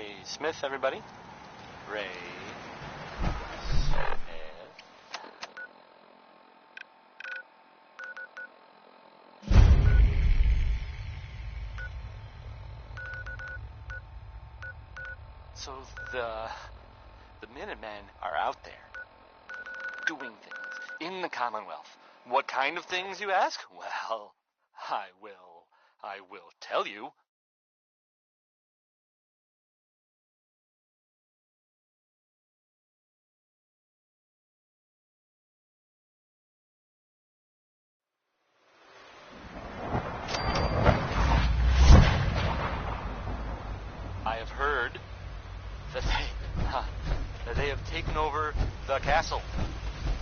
Ray Smith, everybody. Ray Smith. So the Minutemen are out there doing things in the Commonwealth. What kind of things, you ask? Well, I will tell you. I have heard that they have taken over the castle,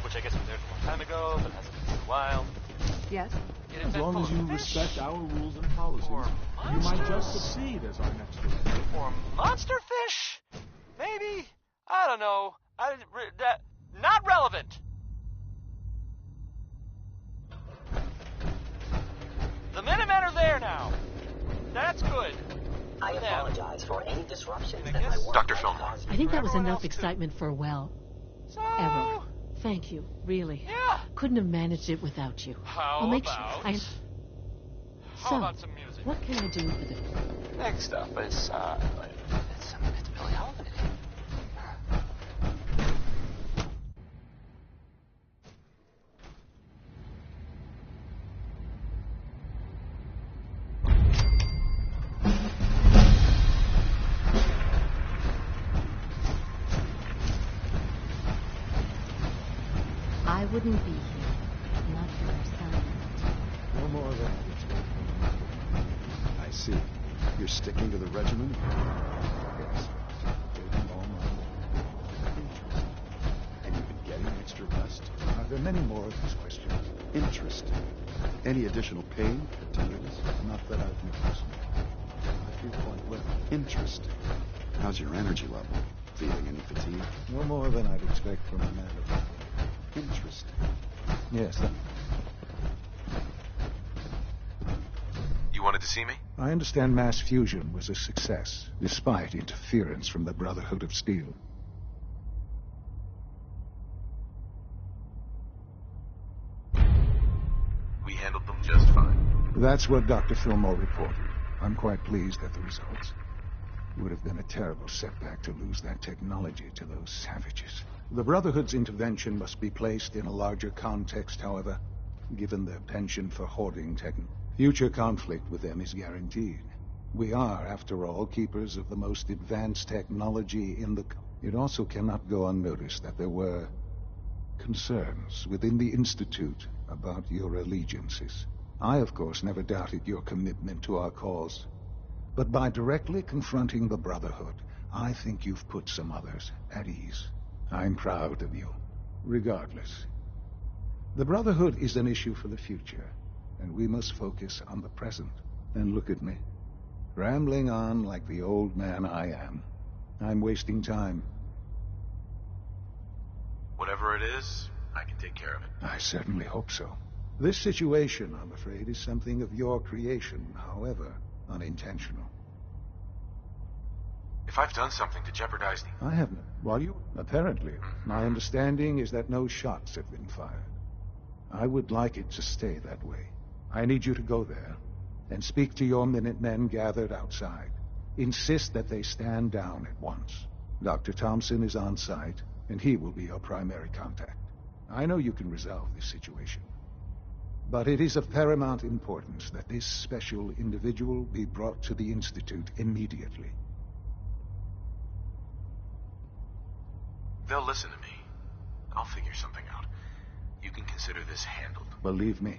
which I guess was theirs a long time ago, but hasn't been for a while. Yes? As long as you respect our rules and policies, you might just succeed as our next director. Or monster fish? Maybe? I don't know. Not relevant. The Minutemen are there now. That's good. I apologize for any disruptions that guess- my work Dr. might Fillmore. cause. I think that was Everyone enough else, too. excitement for, well, So, ever. Thank you, really. yeah. Couldn't have managed it without you. How I'll make about... sure How So, about some music? what can I do for the... Next up is, it's Billie Holiday. I wouldn't be here. Not for ourselves. No more than I expected. I see. You're sticking to the regimen? Yes. Taking all my interest. And you've been getting extra rest? Are there many more of these questions? Interest. Any additional pain or tenderness? Not that I've noticed. I feel quite well. Interest. How's your energy level? Feeling any fatigue? No more than I'd expect from a man of interest. Yes. You wanted to see me? I understand mass fusion was a success, despite interference from the Brotherhood of Steel. We handled them just fine. That's what Dr. Fillmore reported. I'm quite pleased at the results. It would have been a terrible setback to lose that technology to those savages. The Brotherhood's intervention must be placed in a larger context, however, given their penchant for hoarding technology. Future conflict with them is guaranteed. We are, after all, keepers of the most advanced technology in the... It also cannot go unnoticed that there were concerns within the Institute about your allegiances. I, of course, never doubted your commitment to our cause. But by directly confronting the Brotherhood, I think you've put some others at ease. I'm proud of you. Regardless, the Brotherhood is an issue for the future, and we must focus on the present. And look at me, rambling on like the old man I am. I'm wasting time. Whatever it is, I can take care of it. I certainly hope so. This situation, I'm afraid, is something of your creation, however unintentional. If I've done something to jeopardize the... I haven't. While you... Apparently. My understanding is that no shots have been fired. I would like it to stay that way. I need you to go there and speak to your Minutemen gathered outside. Insist that they stand down at once. Dr. Thompson is on site, and he will be your primary contact. I know you can resolve this situation. But it is of paramount importance that this special individual be brought to the Institute immediately. They'll listen to me. I'll figure something out. You can consider this handled. Believe me.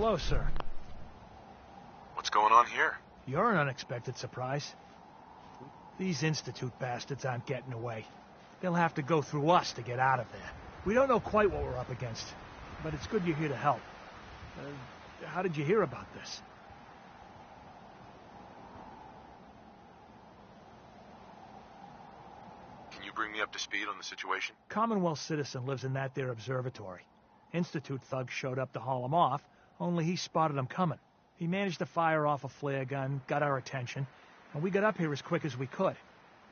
Hello, sir. What's going on here? You're an unexpected surprise. These Institute bastards aren't getting away. They'll have to go through us to get out of there. We don't know quite what we're up against, but it's good you're here to help. How did you hear about this? Can you bring me up to speed on the situation? Commonwealth citizen lives in that there observatory. Institute thugs showed up to haul him off, only he spotted them coming. He managed to fire off a flare gun, got our attention, and we got up here as quick as we could.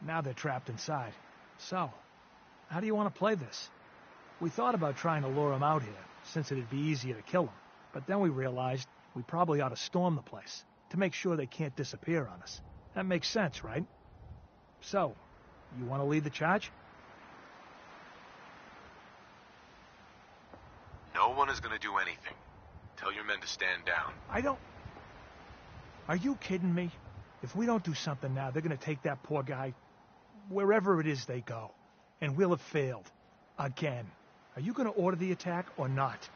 Now they're trapped inside. So, how do you want to play this? We thought about trying to lure them out here, since it'd be easier to kill them. But then we realized we probably ought to storm the place, to make sure they can't disappear on us. That makes sense, right? So, you want to lead the charge? No one is going to do anything. Tell your men to stand down. Are you kidding me? If we don't do something now, they're going to take that poor guy wherever it is they go. And we'll have failed. Again. Are you going to order the attack or not?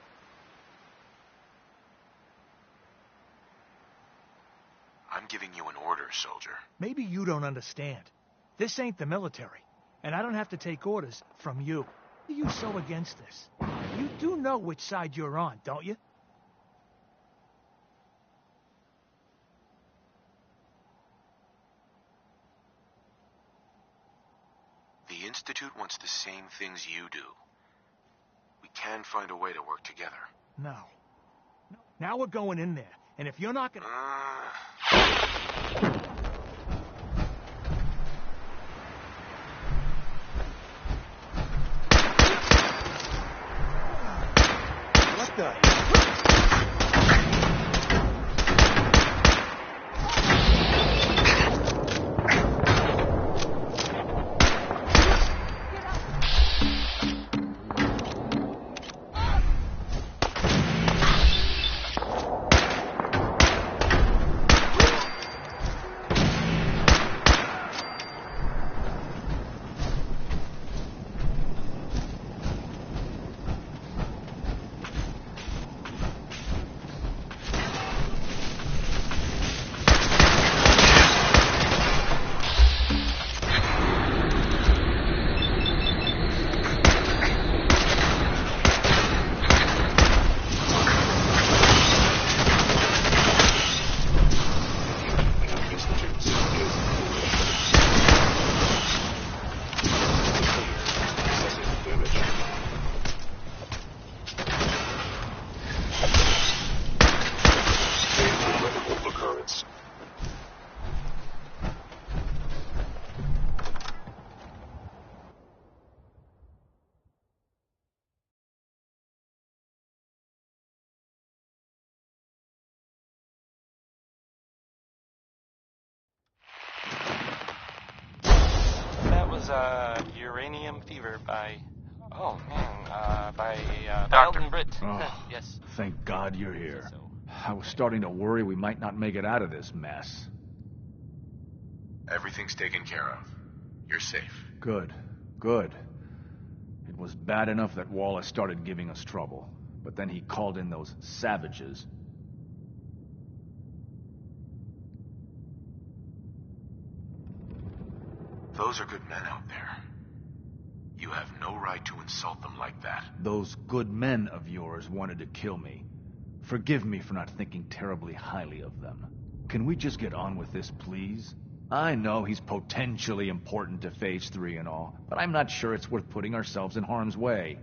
I'm giving you an order, soldier. Maybe you don't understand. This ain't the military. And I don't have to take orders from you. Why are you so against this? You do know which side you're on, don't you? The Institute wants the same things you do. We can find a way to work together. No. Now we're going in there, and if you're not gonna... What the... Uranium Fever by... Oh, man, by Doctor. Elton Britt. Oh, yes. Thank God you're here. I was starting to worry we might not make it out of this mess. Everything's taken care of. You're safe. Good. Good. It was bad enough that Wallace started giving us trouble, but then he called in those savages. Those are good men out there. You have no right to insult them like that. Those good men of yours wanted to kill me. Forgive me for not thinking terribly highly of them. Can we just get on with this, please? I know he's potentially important to Phase 3 and all, but I'm not sure it's worth putting ourselves in harm's way.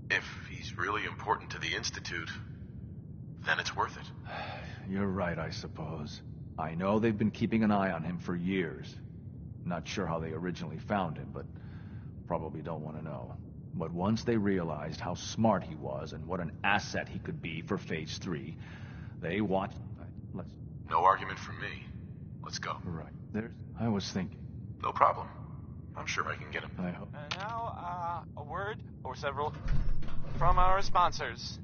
If he's really important to the Institute, then it's worth it. You're right, I suppose. I know they've been keeping an eye on him for years. Not sure how they originally found him, but probably don't want to know. But once they realized how smart he was and what an asset he could be for Phase 3, they watched... Let's... No argument from me. Let's go. Right. I was thinking. No problem. I'm sure I can get him. I hope. And now, a word, or several, from our sponsors.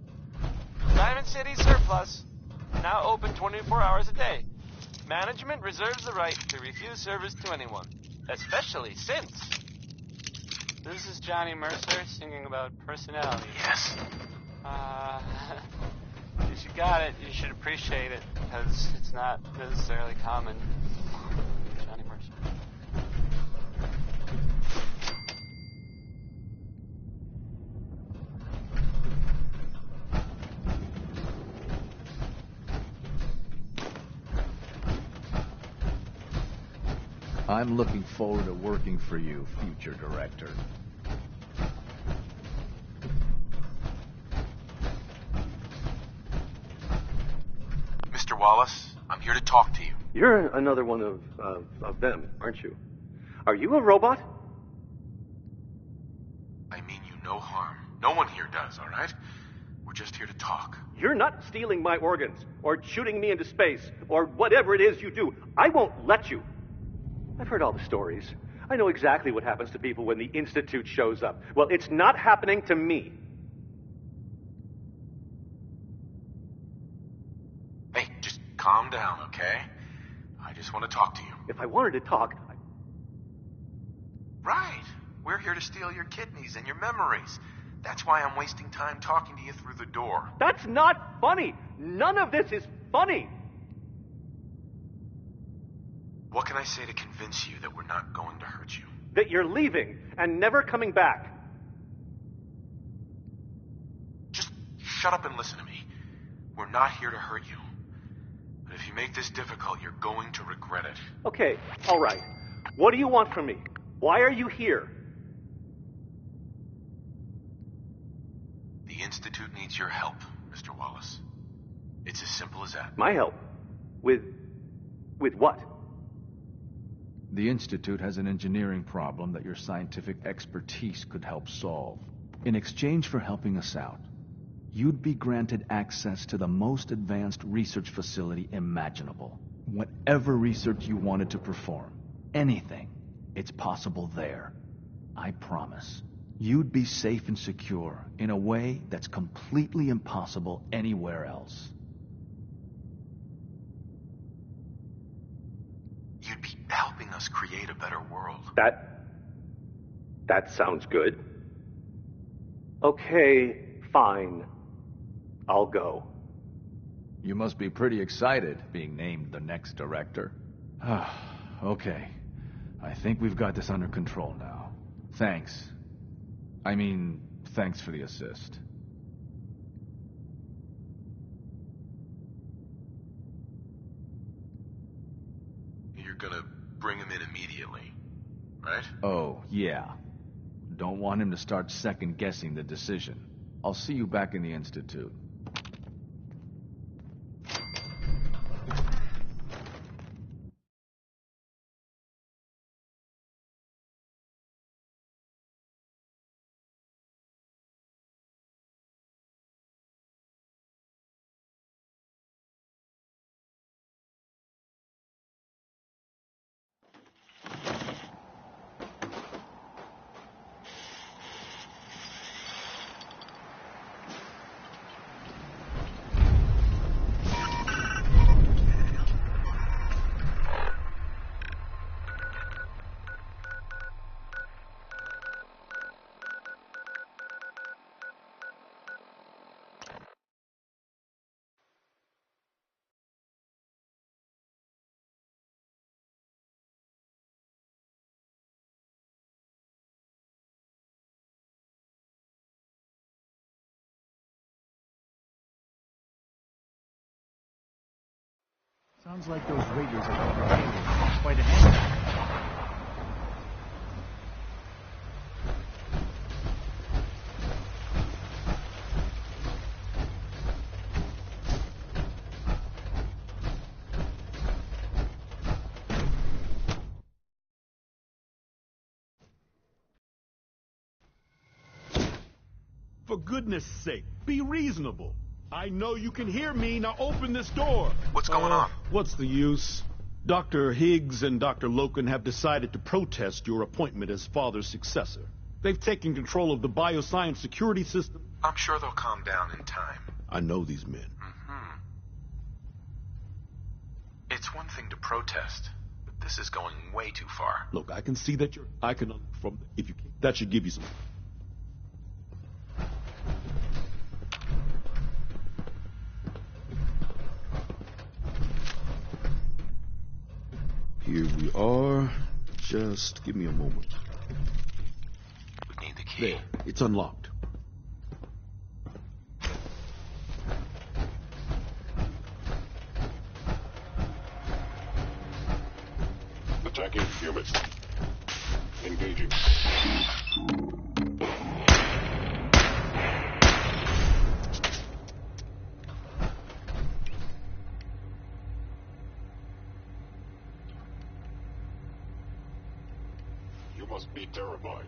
Diamond City Surplus, now open 24 hours a day. Management reserves the right to refuse service to anyone, especially since This is Johnny Mercer singing about personality. Yes. If you got it, you should appreciate it, because it's not necessarily common. Johnny Mercer. I'm looking forward to working for you, future director. Mr. Wallace, I'm here to talk to you. You're another one of them, aren't you? Are you a robot? I mean you no harm. No one here does, all right? We're just here to talk. You're not stealing my organs, or shooting me into space, or whatever it is you do. I won't let you. I've heard all the stories. I know exactly what happens to people when the Institute shows up. Well, it's not happening to me. Hey, just calm down, okay? I just want to talk to you. If I wanted to talk, Right. We're here to steal your kidneys and your memories. That's why I'm wasting time talking to you through the door. That's not funny. None of this is funny. What can I say to convince you that we're not going to hurt you? That you're leaving and never coming back. Just shut up and listen to me. We're not here to hurt you. But if you make this difficult, you're going to regret it. Okay, all right. What do you want from me? Why are you here? The Institute needs your help, Mr. Wallace. It's as simple as that. My help? With what? The Institute has an engineering problem that your scientific expertise could help solve. In exchange for helping us out, you'd be granted access to the most advanced research facility imaginable. Whatever research you wanted to perform, anything, it's possible there. I promise. You'd be safe and secure in a way that's completely impossible anywhere else. You'd be helping us create a better world. That sounds good. Okay, fine. I'll go. You must be pretty excited being named the next director. Okay. I think we've got this under control now. Thanks. Thanks for the assist. You're gonna bring him in immediately, right? Oh, yeah. Don't want him to start second-guessing the decision. I'll see you back in the Institute. Sounds like those raiders are quite a hand. For goodness sake, be reasonable. I know you can hear me. Now open this door. What's going on? What's the use? Dr. Higgs and Dr. Loken have decided to protest your appointment as father's successor. They've taken control of the bioscience security system. I'm sure they'll calm down in time. I know these men. It's one thing to protest, but This is going way too far. Look, I can see that I can, from, if you, that should give you some. Here we are. Just give me a moment. We need the key. There, it's unlocked. Attacking humans. Engaging. You must be terrified.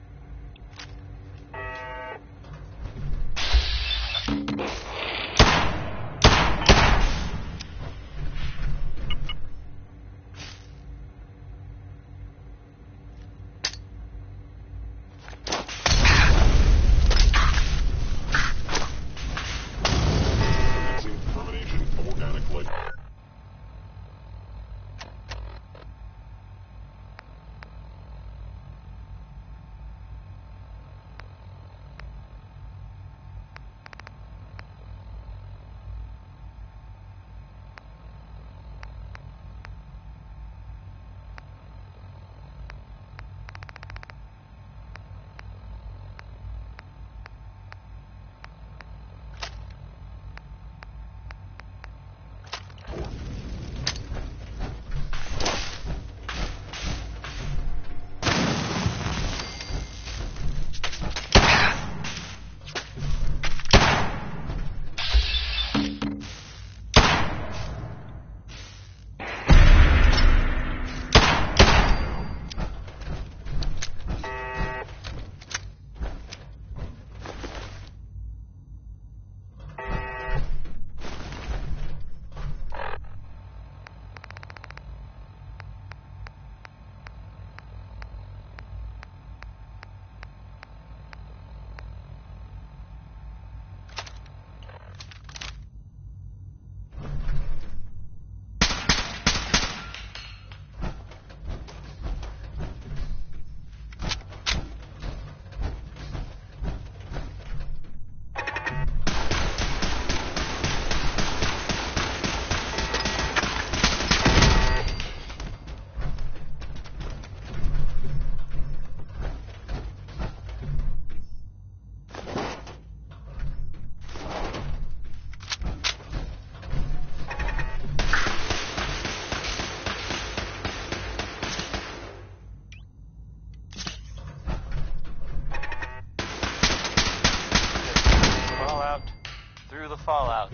Fallout.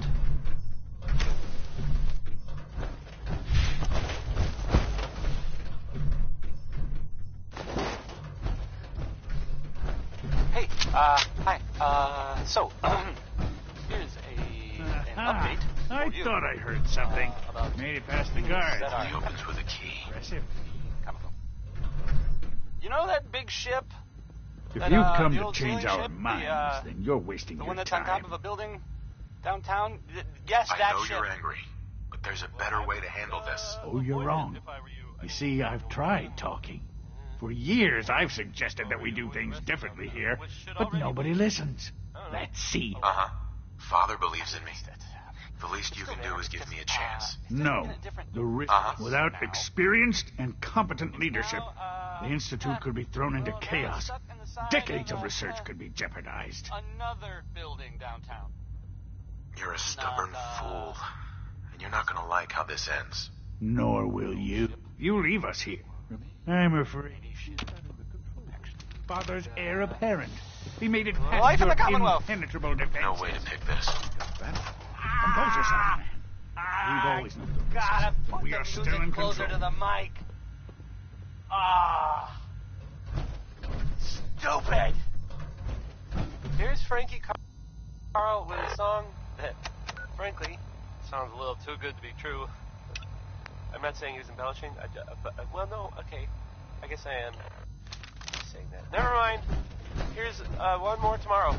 Hey, hi. So, here's an update. I thought I heard something. Made it past the guard. He opens with a key. Impressive. You know that big ship? If that, you've come the to old change sailing our ship, minds, then you're wasting the your one that's time. on top of a building downtown? Yes, I that know ship. you're angry, but there's a better way to handle this. Oh, you're wrong. You see, I've tried talking. For years, I've suggested that we do things differently here, but nobody listens. Let's see. Uh-huh. Father believes in me. The least you can do is give me a chance. No. Without experienced and competent leadership, the Institute could be thrown into chaos. Decades of research could be jeopardized. Another building downtown. You're a stubborn fool, and you're not gonna like how this ends. Nor will you. You leave us here. I'm afraid. Father's heir apparent. He made it past Life in your the Commonwealth. impenetrable defense. No way to pick this. Compose yourself, man. We've always known the Gotta risks. put We the are still music in closer control. to the mic. Ah. Stupid. Here's Frankie Carl with a song that, frankly, sounds a little too good to be true. I'm not saying he was embellishing. Well, no, okay. I guess I am saying that. Never mind. Here's one more tomorrow.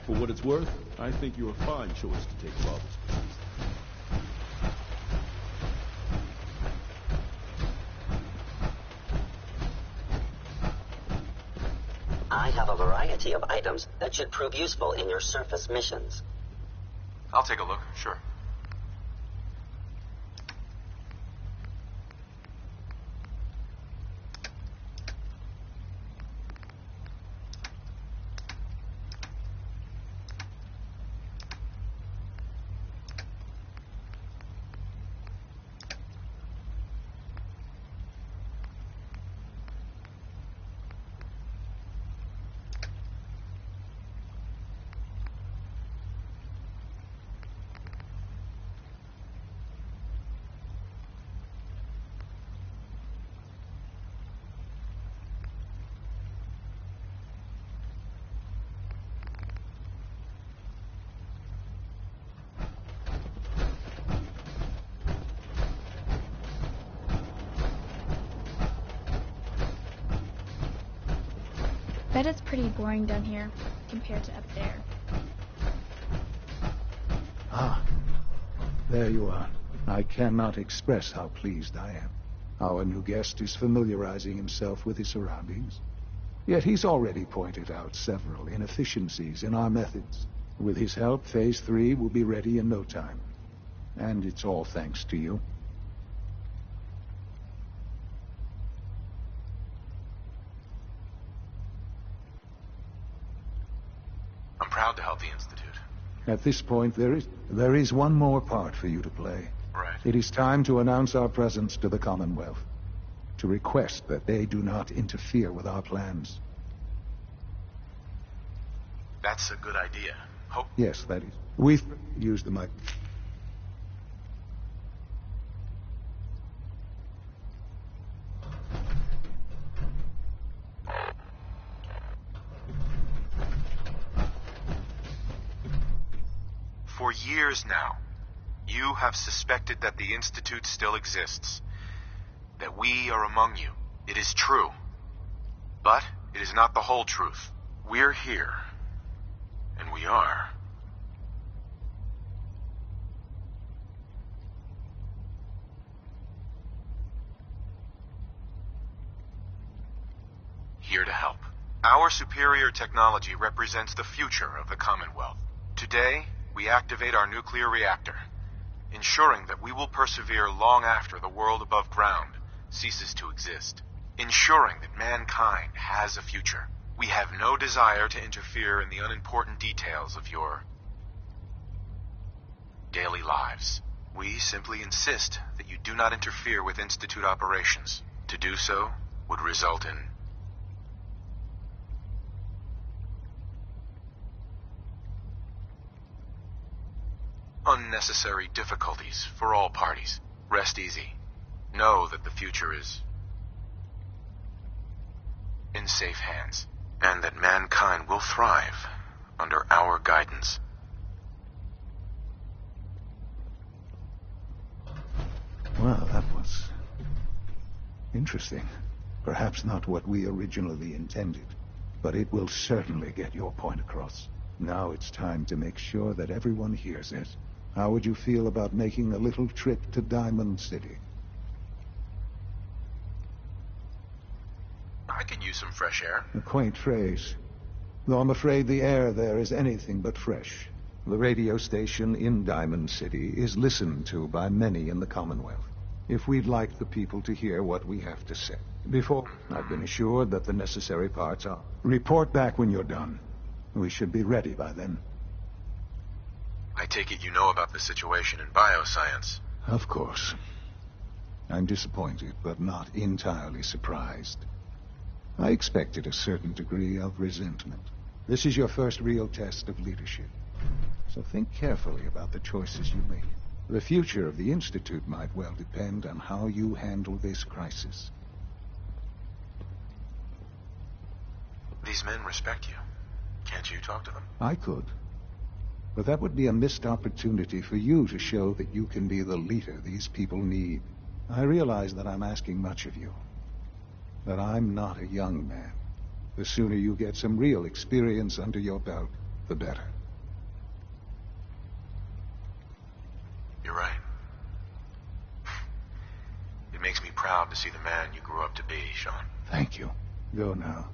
For what it's worth, I think you're a fine choice to take Father's place. I have a variety of items that should prove useful in your surface missions. I'll take a look, sure. Bet it's pretty boring down here compared to up there. Ah, there you are. I cannot express how pleased I am. Our new guest is familiarizing himself with his surroundings. Yet he's already pointed out several inefficiencies in our methods. With his help, Phase 3 will be ready in no time. And it's all thanks to you. I'm proud to help the Institute. At this point, there is one more part for you to play. Right. It is time to announce our presence to the Commonwealth. To request that they do not interfere with our plans. That's a good idea. Hope. Yes, that is. We've used the mic. For years now, you have suspected that the Institute still exists. That we are among you. It is true. But it is not the whole truth. We're here. And we are. Here to help. Our superior technology represents the future of the Commonwealth. Today, we activate our nuclear reactor, ensuring that we will persevere long after the world above ground ceases to exist, ensuring that mankind has a future. We have no desire to interfere in the unimportant details of your daily lives. We simply insist that you do not interfere with Institute operations. To do so would result in unnecessary difficulties for all parties. Rest easy. Know that the future is in safe hands, and that mankind will thrive under our guidance. Well, that was interesting. Perhaps not what we originally intended, but it will certainly get your point across. Now it's time to make sure that everyone hears it. How would you feel about making a little trip to Diamond City? I could use some fresh air. A quaint phrase. Though I'm afraid the air there is anything but fresh. The radio station in Diamond City is listened to by many in the Commonwealth. If we'd like the people to hear what we have to say. Before, I've been assured that the necessary parts are. Report back when you're done. We should be ready by then. I take it you know about the situation in bioscience. Of course. I'm disappointed, but not entirely surprised. I expected a certain degree of resentment. This is your first real test of leadership. So think carefully about the choices you make. The future of the Institute might well depend on how you handle this crisis. These men respect you. Can't you talk to them? I could. But that would be a missed opportunity for you to show that you can be the leader these people need. I realize that I'm asking much of you. That I'm not a young man. The sooner you get some real experience under your belt, the better. proud to see the man you grew up to be, Sean. Thank you. Go now.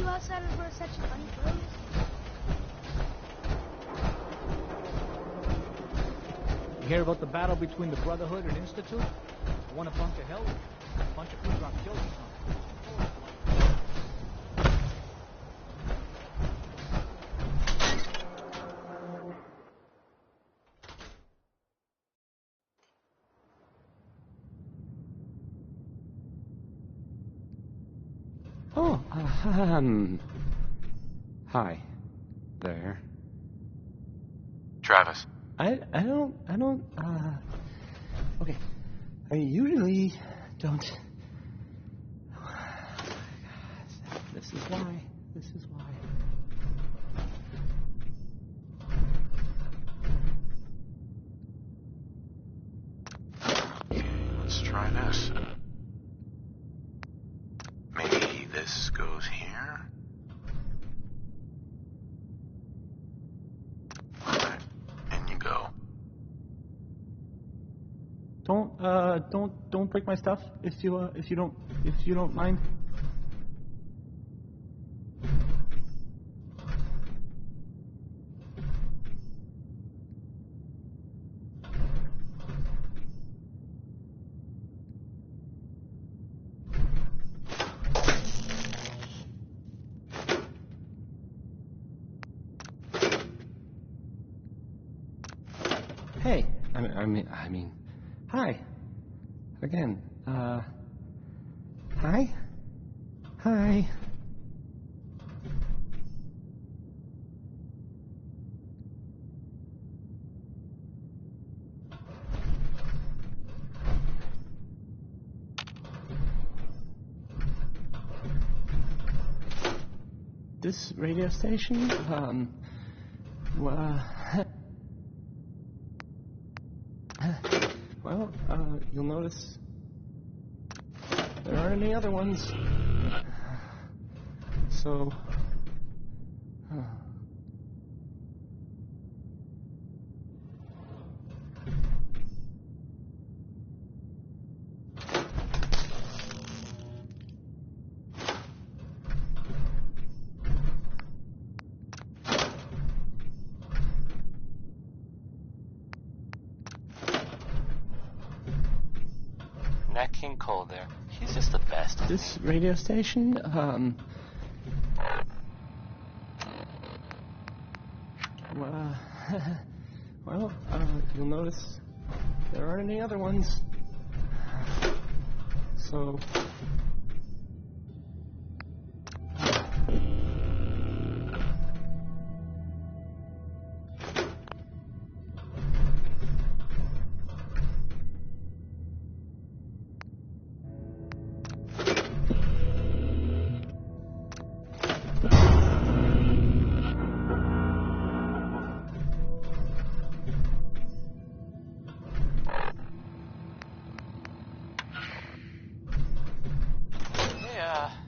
Outsiders were such funny clothes. You hear about the battle between the Brotherhood and Institute? I want a bunch of hell. A bunch of people got killed or something. Oh, hi there. Travis. I don't, okay. I usually don't. This is why. Let's try this. Maybe this goes here? Alright, in you go. Don't break my stuff if you don't mind. Hey, I mean, hi. Again, hi? Hi. This radio station, well, you'll notice there aren't any other ones. So, Nat King Cole there. He's just the best. this radio station, well, you'll notice there aren't any other ones. So,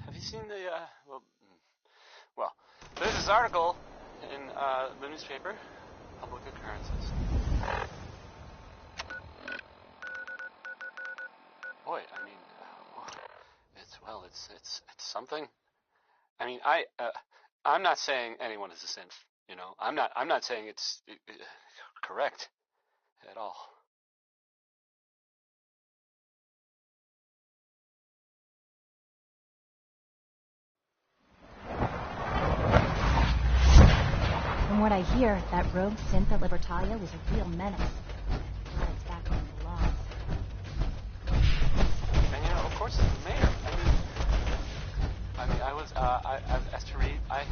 Have you seen the, well, there's this article in the newspaper, Public Occurrences. Boy, I mean, it's something. I mean, I'm not saying anyone is a synth, you know. I'm not saying it's correct at all. what I hear, that rogue synth at Libertalia was a real menace. Glad it's back on the laws. And of course, the mayor. I've asked to read. I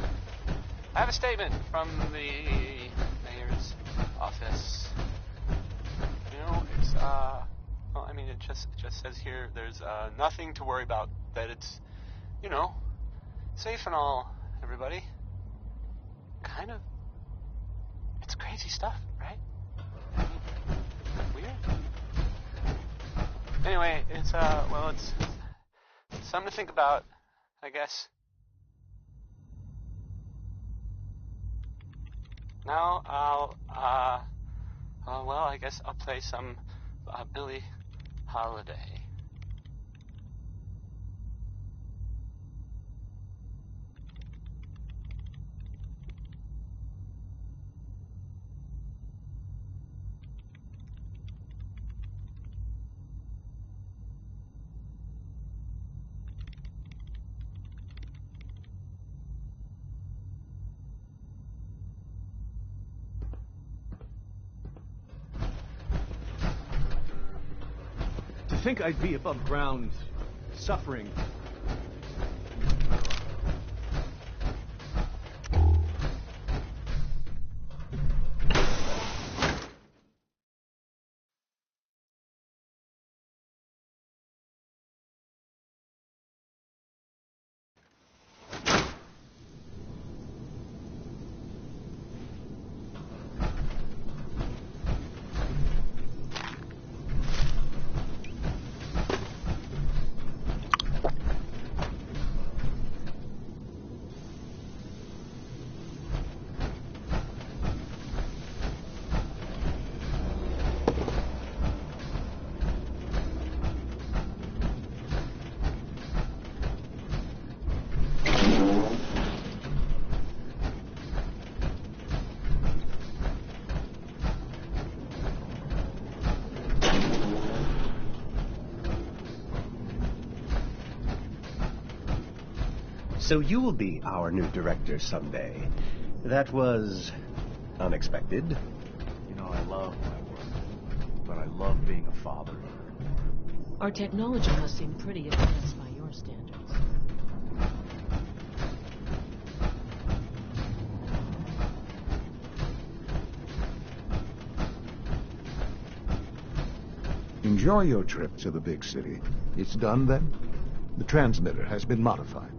have a statement from the mayor's office. It's well, it just says here there's nothing to worry about. That it's, safe and all. Everybody. Kind of. It's crazy stuff, right? Weird. Anyway, it's something to think about, I guess. Now I guess I'll play some Billie Holiday. To think I'd be above ground, suffering. So you will be our new director someday. That was unexpected. I love my work, but I love being a father. Our technology must seem pretty advanced by your standards. Enjoy your trip to the big city. It's done then? The transmitter has been modified.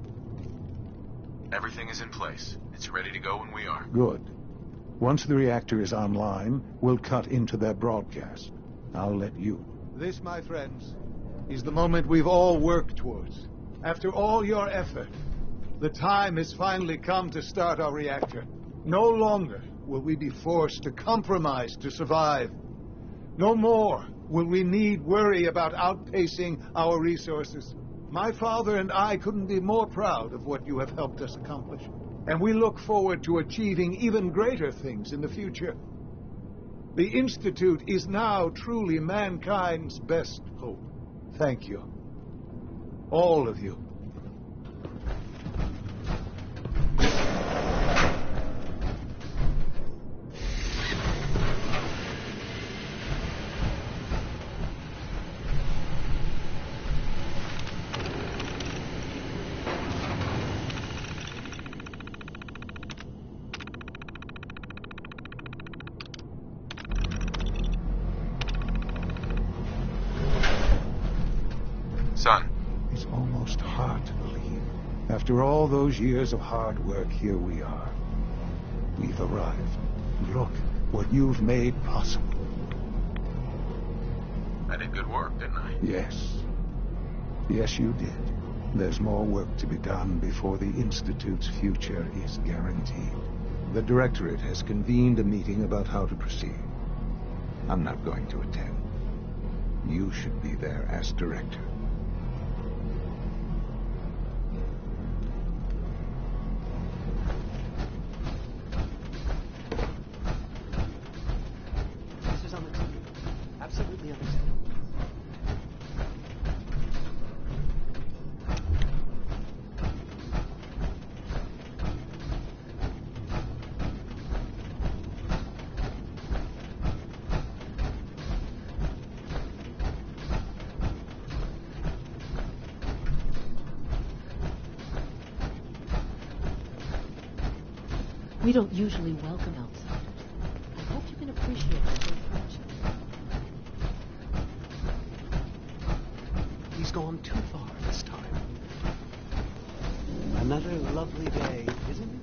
Everything is in place. It's ready to go when we are. Good. Once the reactor is online, we'll cut into their broadcast. I'll let you. This, my friends, is the moment we've all worked towards. After all your effort, the time has finally come to start our reactor. No longer will we be forced to compromise to survive. No more will we need worry about outpacing our resources. My father and I couldn't be more proud of what you have helped us accomplish. And we look forward to achieving even greater things in the future. The Institute is now truly mankind's best hope. Thank you. All of you. Son. It's almost hard to believe. After all those years of hard work, here we are. We've arrived. Look what you've made possible. I did good work, didn't I? Yes. Yes, you did. There's more work to be done before the Institute's future is guaranteed. The Directorate has convened a meeting about how to proceed. I'm not going to attend. You should be there as Director. This is on the TV. Absolutely understand. We don't usually welcome outsiders. I hope you can appreciate the good fortune. He's gone too far this time. Another lovely day, isn't it?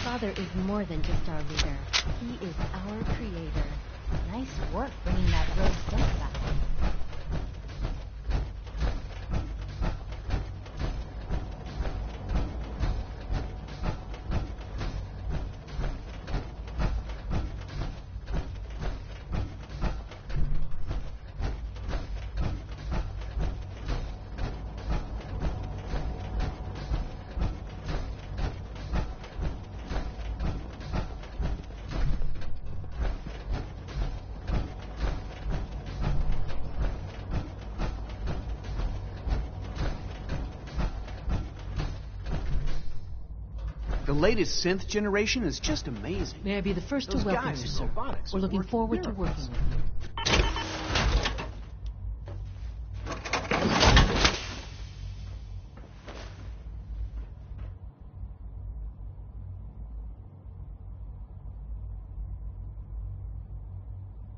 Father is more than just our leader. He is our creator. Nice work bringing that rogue synth back. The latest synth generation is just amazing. May I be the first Those to welcome guys you, in sir. robotics We're looking work forward to miracles. working with you.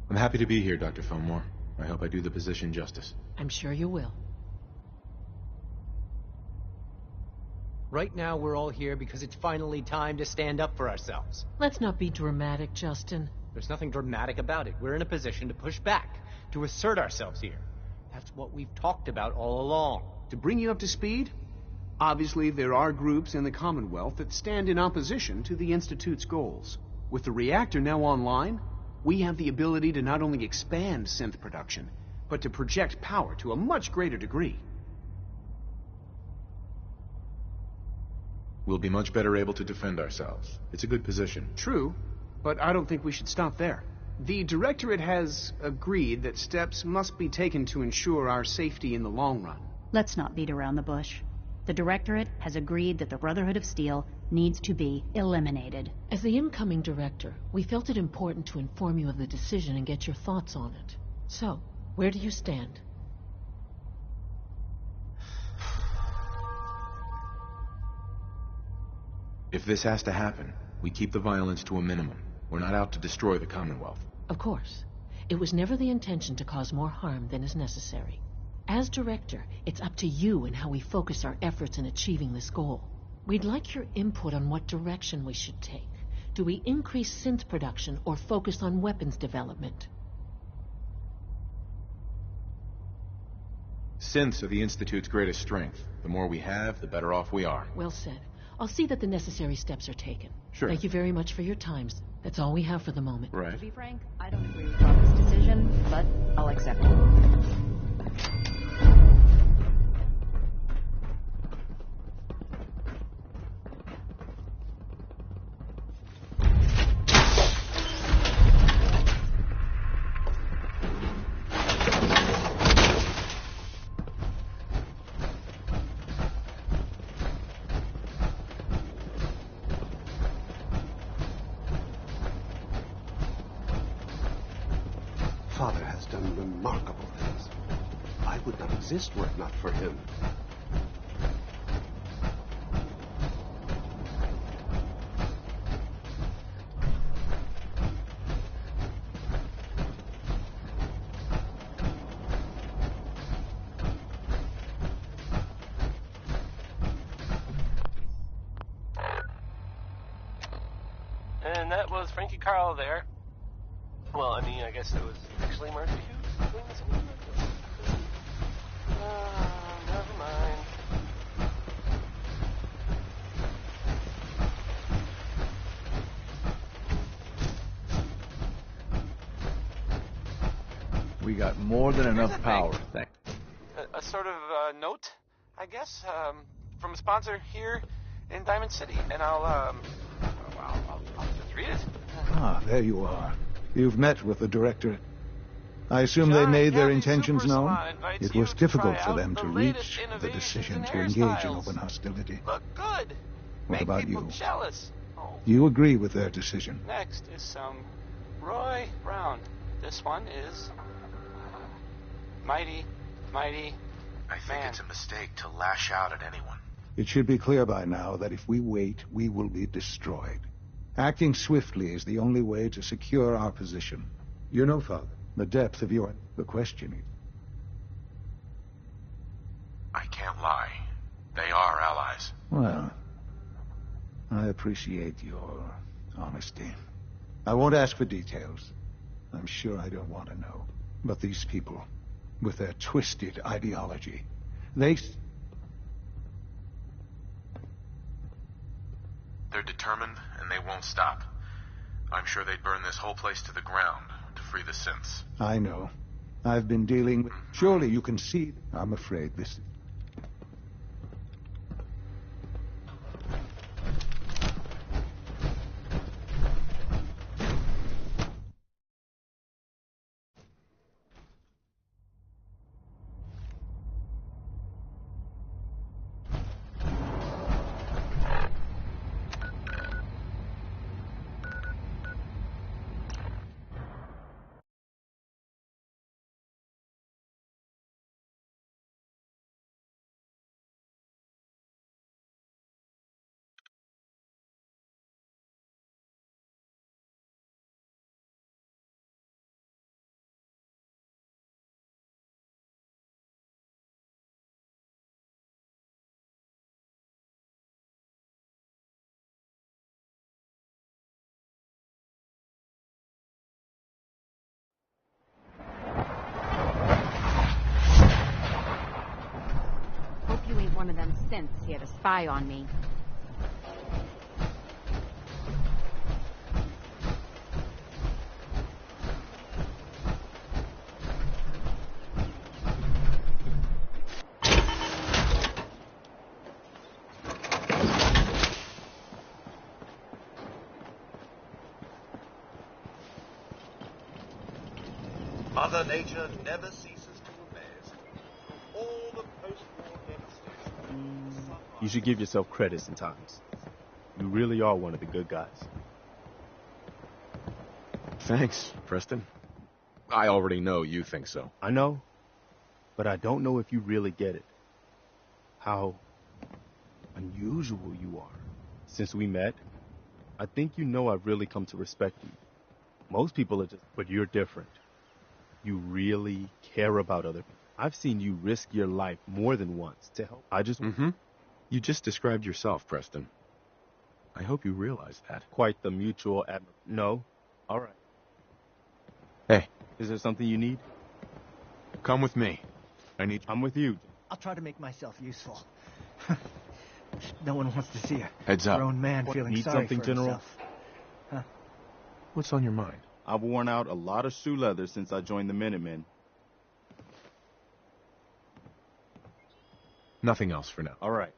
I'm happy to be here, Dr. Fillmore. I hope I do the position justice. I'm sure you will. Right now, we're all here because it's finally time to stand up for ourselves. Let's not be dramatic, Justin. There's nothing dramatic about it. We're in a position to push back, to assert ourselves here. That's what we've talked about all along. To bring you up to speed, obviously there are groups in the Commonwealth that stand in opposition to the Institute's goals. With the reactor now online, we have the ability to not only expand synth production, but to project power to a much greater degree. We'll be much better able to defend ourselves. It's a good position. True, but I don't think we should stop there. The Directorate has agreed that steps must be taken to ensure our safety in the long run. Let's not beat around the bush. The Directorate has agreed that the Brotherhood of Steel needs to be eliminated. As the incoming director, we felt it important to inform you of the decision and get your thoughts on it. So, where do you stand? If this has to happen, we keep the violence to a minimum. We're not out to destroy the Commonwealth. Of course. It was never the intention to cause more harm than is necessary. As director, it's up to you and how we focus our efforts in achieving this goal. We'd like your input on what direction we should take. Do we increase synth production or focus on weapons development? Synths are the Institute's greatest strength. The more we have, the better off we are. Well said. I'll see that the necessary steps are taken. Sure. Thank you very much for your time. That's all we have for the moment. Right. To be frank, I don't agree with Father's decision, but I'll accept it. Father has done remarkable things. I would not exist were it not for him. And that was Frankie Carl there. Well, I mean, I guess it was actually Marcy Hughes doing this anyway. Never mind. We got more than enough power, thanks. A sort of note, I guess, from a sponsor here in Diamond City, and I'll just read it. Ah, there you are. You've met with the directorate. I assume they made their intentions known? It was difficult for them to reach the decision to engage in open hostility. Look good. What about you? Jealous. You agree with their decision? Next is some Roy Brown. This one is mighty. I think it's a mistake to lash out at anyone. It should be clear by now that if we wait, we will be destroyed. Acting swiftly is the only way to secure our position. You know, Father, the depth of the questioning. I can't lie. They are allies. Well, I appreciate your honesty. I won't ask for details. I'm sure I don't want to know. But these people, with their twisted ideology, they're determined, and they won't stop. I'm sure they'd burn this whole place to the ground to free the synths. I know. I've been dealing with... Surely you can see... I'm afraid this... One of them synths here to spy on me. Mother Nature never ceases to amaze. Through all the post-war devastation. You should give yourself credit sometimes. You really are one of the good guys. Thanks, Preston. I already know you think so. I know, but I don't know if you really get it. How unusual you are. Since we met, I think you know I've really come to respect you. Most people are just, but you're different. You really care about other people. I've seen you risk your life more than once to help. You just described yourself, Preston. I hope you realize that. Quite the mutual No? All right. Hey. Is there something you need? Come with me. I'm with you. I'll try to make myself useful. No one wants to see a Heads up. grown man feeling Need sorry something, for General? himself. Huh? What's on your mind? I've worn out a lot of shoe leather since I joined the Minutemen. Nothing else for now. All right.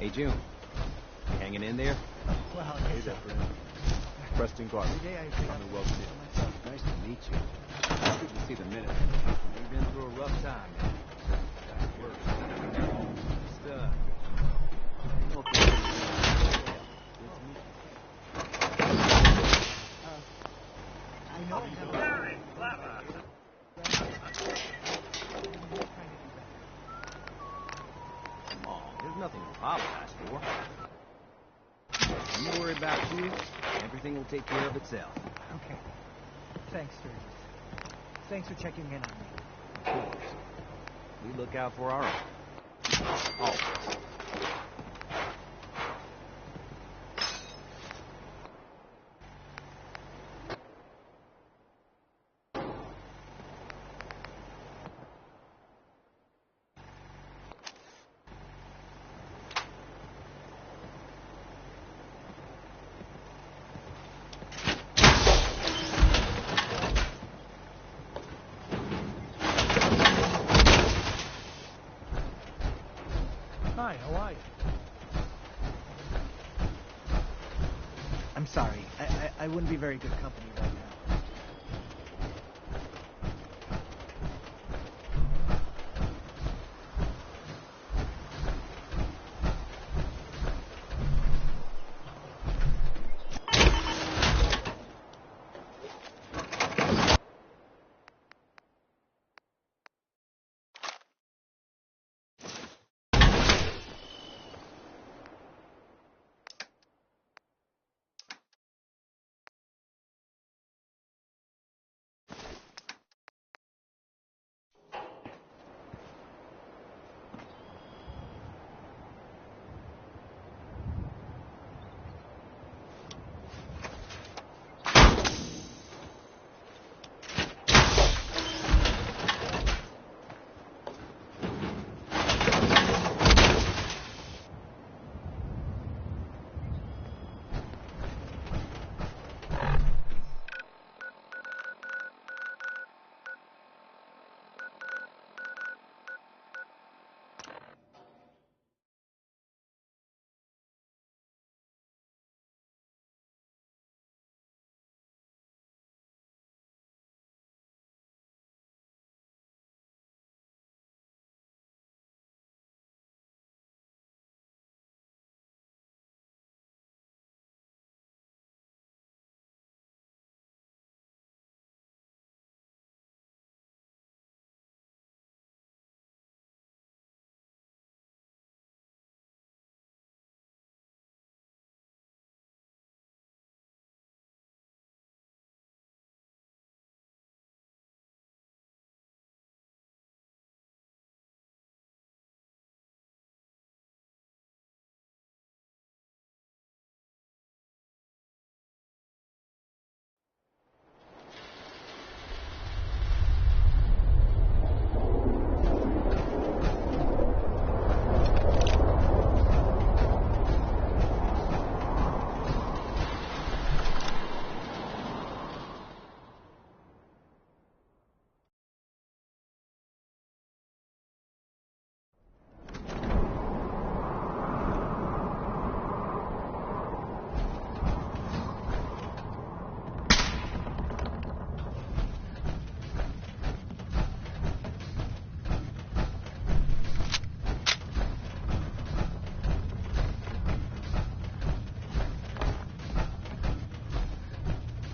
Hey, June. You hanging in there? Well, Hey there, friend. Preston Garvey. Every day I think I'm welcome in. myself. Nice to meet you. It's good to see the Minutemen. will take care of itself. Okay. Thanks, Sturgis. Thanks for checking in on me. Of course. We look out for our own. Always. Hi, how are you? I'm sorry. I wouldn't be very good company right now.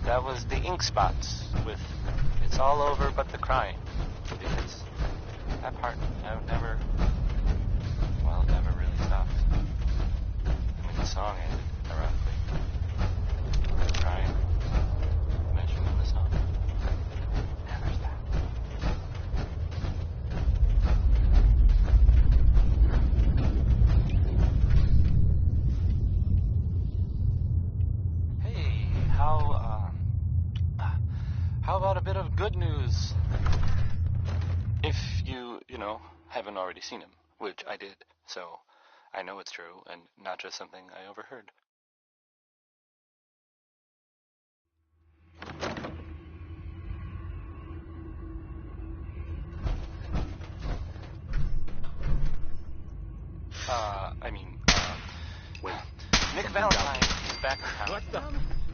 That was the ink spots with "It's all over but the crying." Because that part, I've never really stopped. I mean, the song ended, ironically. The crying mentioned in the song. Yeah, there's that. Hey, how about a bit of good news? If you haven't already seen him, which I did, so I know it's true and not just something I overheard. Nick Valentine is back in town. What the?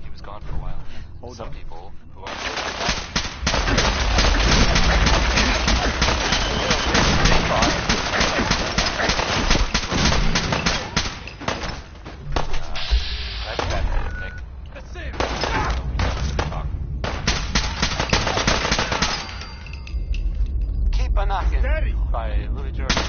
He was gone for a while. Some people who are that's better, Nick. That's it. Keep a Knockin' by Louis Jordan.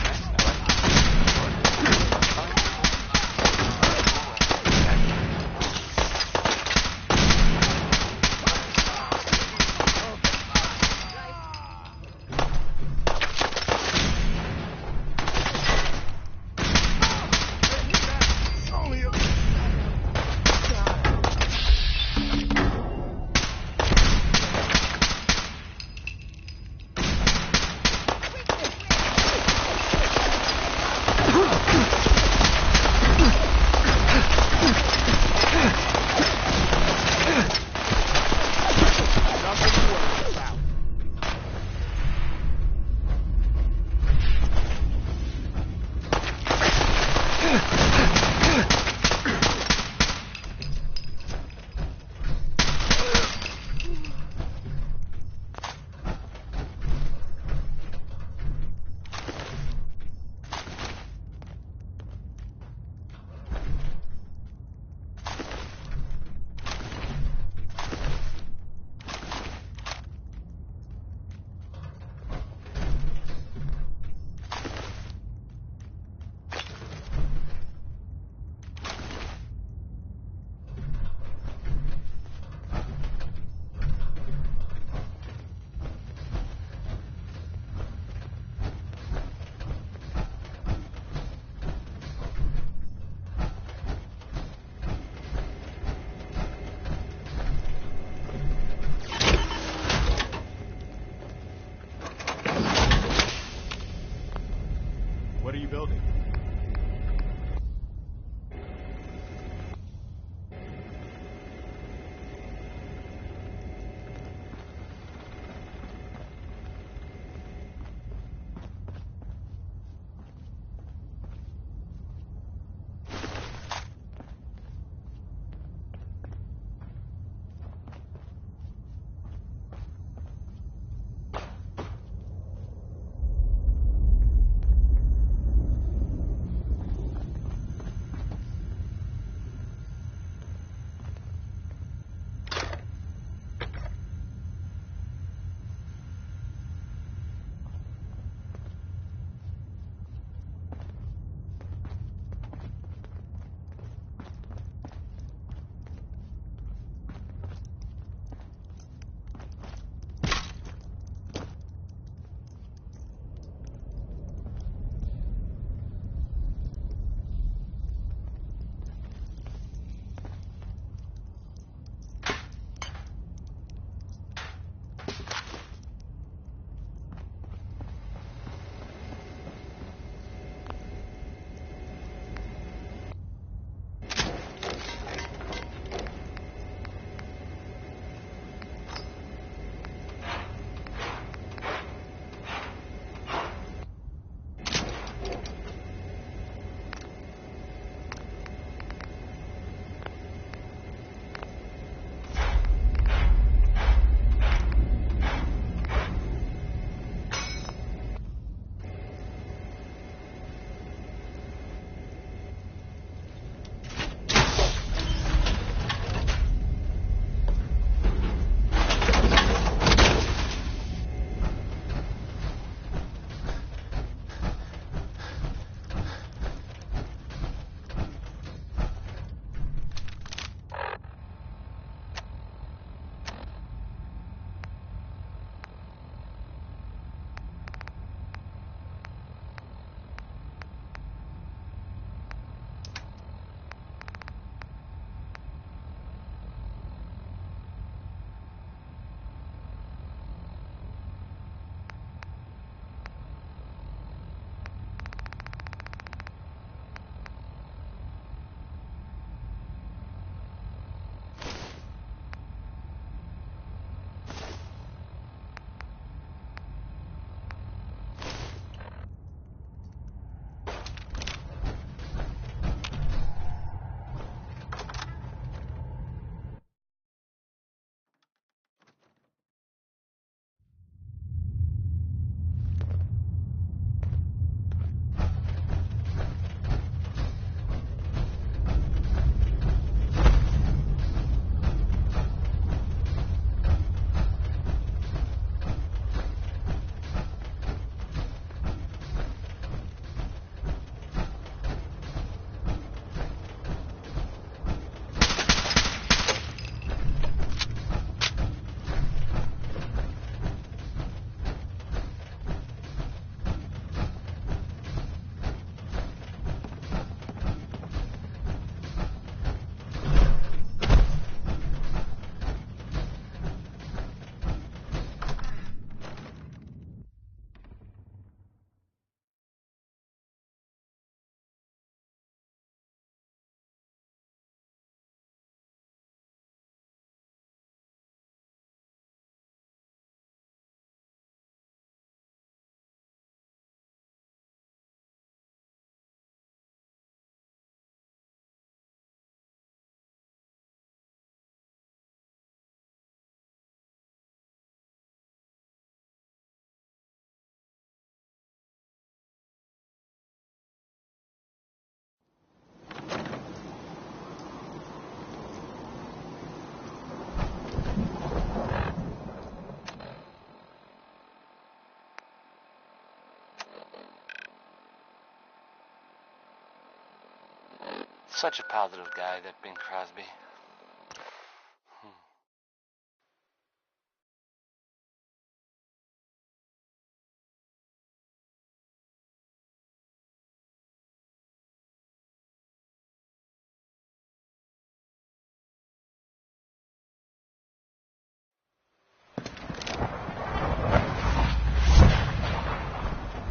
Such a positive guy, that Bing Crosby.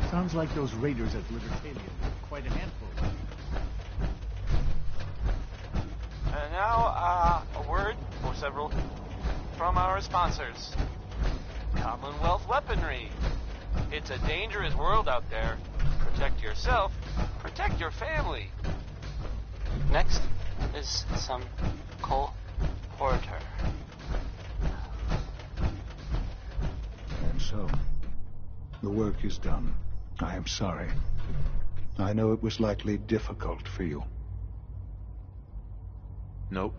Sounds like those raiders at Libertalia were quite a handful. And now, a word or several from our sponsors. Commonwealth Weaponry. It's a dangerous world out there. Protect yourself, protect your family. Next is some Cole Porter. And so, the work is done. I am sorry. I know it was likely difficult for you. Nope.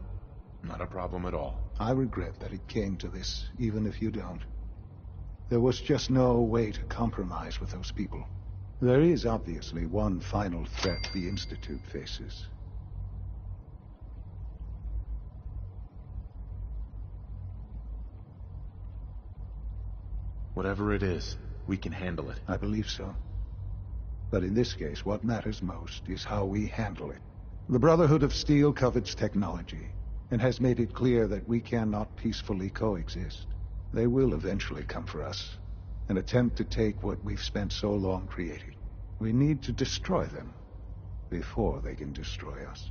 Not a problem at all. I regret that it came to this, even if you don't. There was just no way to compromise with those people. There is obviously one final threat the Institute faces. Whatever it is, we can handle it. I believe so. But in this case, what matters most is how we handle it. The Brotherhood of Steel covets technology, and has made it clear that we cannot peacefully coexist. They will eventually come for us, and attempt to take what we've spent so long creating. We need to destroy them before they can destroy us.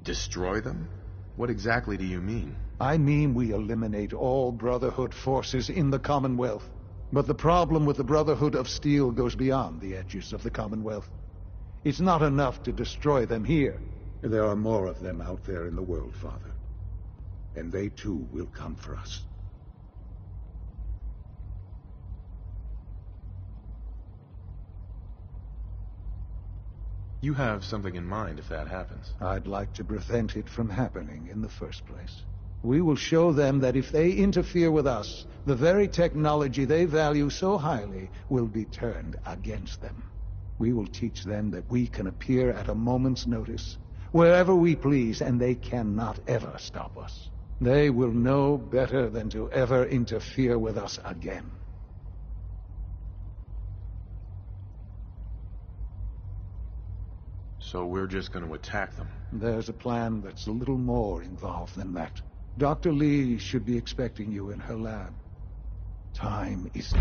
Destroy them? What exactly do you mean? I mean we eliminate all Brotherhood forces in the Commonwealth. But the problem with the Brotherhood of Steel goes beyond the edges of the Commonwealth. It's not enough to destroy them here. There are more of them out there in the world, Father. And they too will come for us. You have something in mind if that happens. I'd like to prevent it from happening in the first place. We will show them that if they interfere with us, the very technology they value so highly will be turned against them. We will teach them that we can appear at a moment's notice, wherever we please, and they cannot ever stop us. They will know better than to ever interfere with us again. So we're just going to attack them? There's a plan that's a little more involved than that. Dr. Lee should be expecting you in her lab. Time is...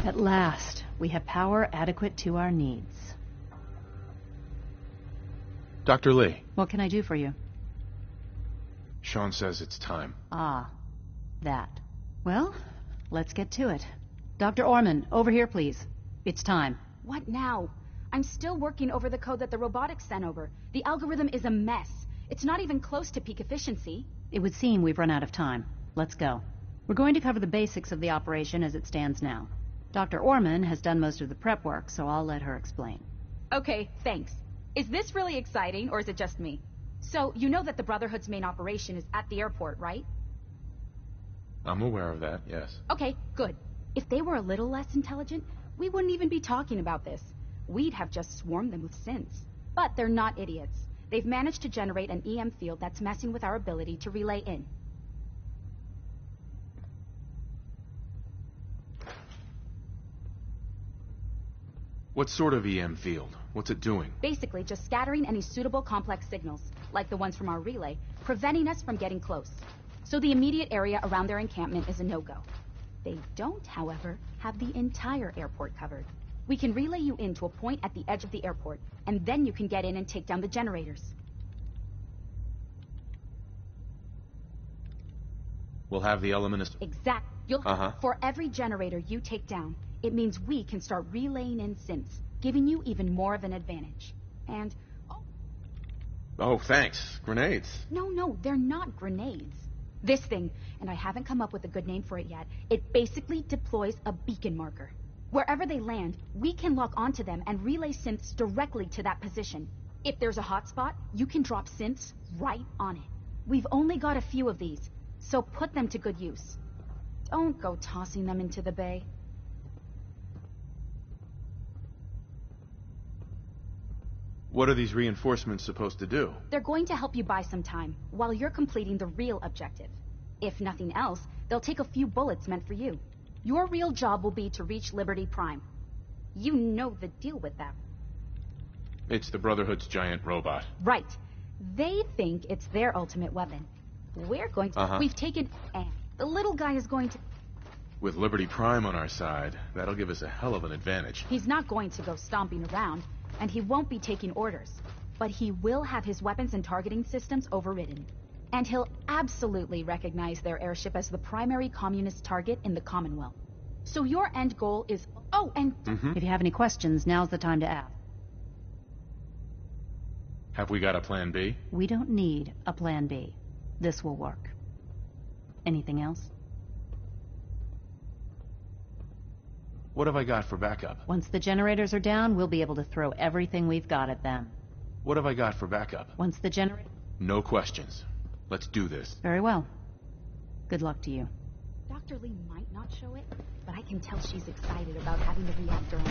At last, we have power adequate to our needs. Dr. Lee. What can I do for you? Sean says it's time. Ah, that. Well, let's get to it. Dr. Orman, over here, please. It's time. What now? I'm still working over the code that the robotics sent over. The algorithm is a mess. It's not even close to peak efficiency. It would seem we've run out of time. Let's go. We're going to cover the basics of the operation as it stands now. Dr. Orman has done most of the prep work, so I'll let her explain. Okay, thanks. Is this really exciting, or is it just me? So, you know that the Brotherhood's main operation is at the airport, right? I'm aware of that, yes. Okay, good. If they were a little less intelligent, we wouldn't even be talking about this. We'd have just swarmed them with synths. But they're not idiots. They've managed to generate an EM field that's messing with our ability to relay in. What sort of EM field? What's it doing? Basically, just scattering any suitable complex signals. like the ones from our relay, preventing us from getting close. So the immediate area around their encampment is a no-go. They don't, however, have the entire airport covered. We can relay you in to a point at the edge of the airport, and then you can get in and take down the generators. We'll have the Elementist... Exact. For every generator you take down, it means we can start relaying in synths, giving you even more of an advantage. And... Oh, thanks. Grenades. No, they're not grenades. This thing, and I haven't come up with a good name for it yet, it basically deploys a beacon marker. Wherever they land, we can lock onto them and relay synths directly to that position. If there's a hotspot, you can drop synths right on it. We've only got a few of these, so put them to good use. Don't go tossing them into the bay. What are these reinforcements supposed to do? They're going to help you buy some time, while you're completing the real objective. If nothing else, they'll take a few bullets meant for you. Your real job will be to reach Liberty Prime. You know the deal with that. It's the Brotherhood's giant robot. Right. They think it's their ultimate weapon. We're going to... We've taken... And the little guy is going to... With Liberty Prime on our side, that'll give us a hell of an advantage. He's not going to go stomping around, and he won't be taking orders. But he will have his weapons and targeting systems overridden. And he'll absolutely recognize their airship as the primary communist target in the Commonwealth. So your end goal is... Oh, and... If you have any questions, now's the time to ask. Have we got a plan B? We don't need a plan B. This will work. Anything else? What have I got for backup? Once the generators are down, we'll be able to throw everything we've got at them. What have I got for backup? Once the generator... No questions. Let's do this. Very well. Good luck to you. Dr. Lee might not show it, but I can tell she's excited about having the reactor on.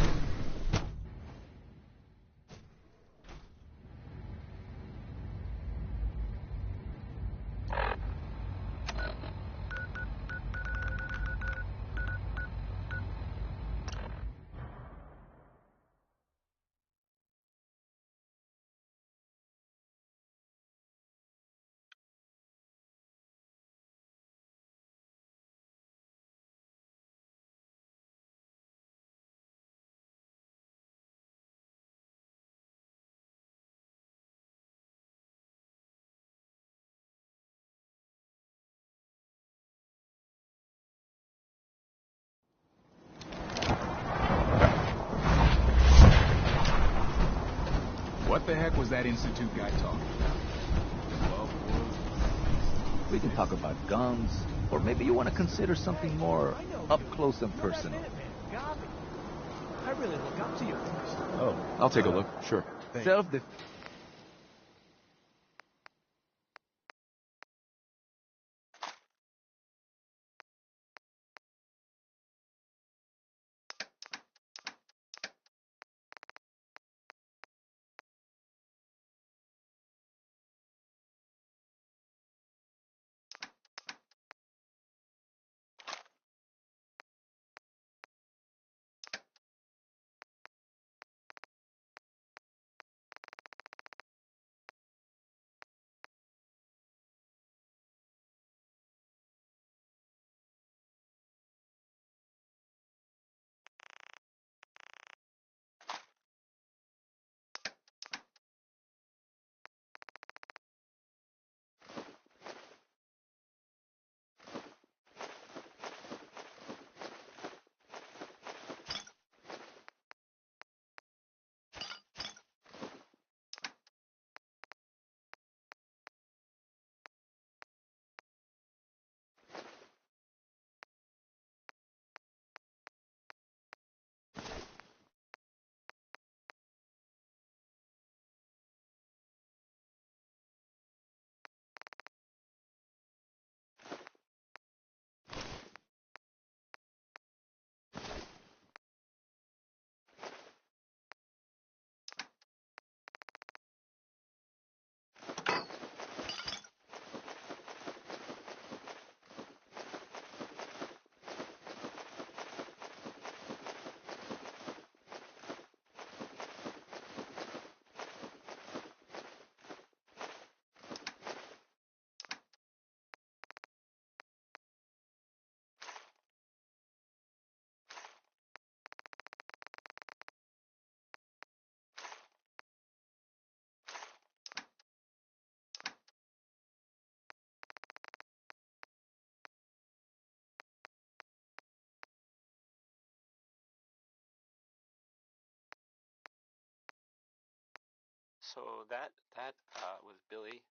What the heck was that Institute guy talking about? We can talk about guns, or maybe you want to consider something more up close and personal. I really look up to you. Oh, I'll take a look. Sure. Self-defense. So that was Billie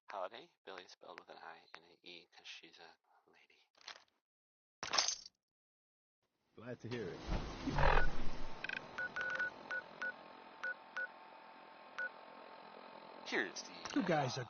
Holiday. Billie spelled with an I and an E because she's a lady. Glad to hear it. Here's the... You guys are...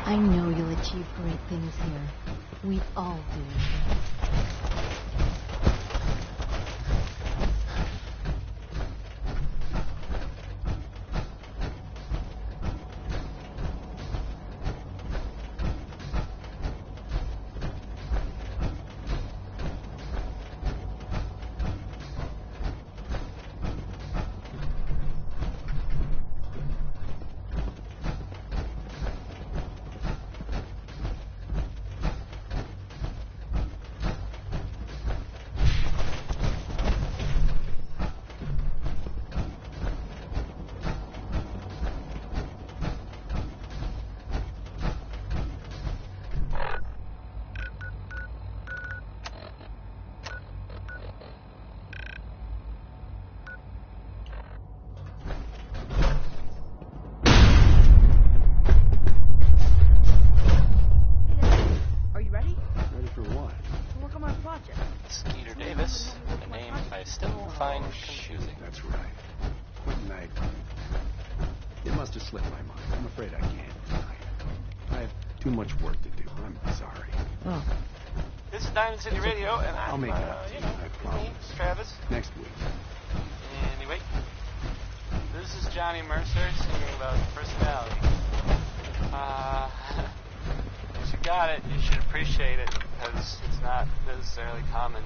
I know you'll achieve great things here. We all do. Slipped my mind. I'm afraid I can't tonight. I have too much work to do. I'm sorry. Oh. This is Diamond City Radio, and I'll make it up to you, I promise. Me, Travis. Next week. Anyway, this is Johnny Mercer singing about personality. If you got it, you should appreciate it, because it's not necessarily common.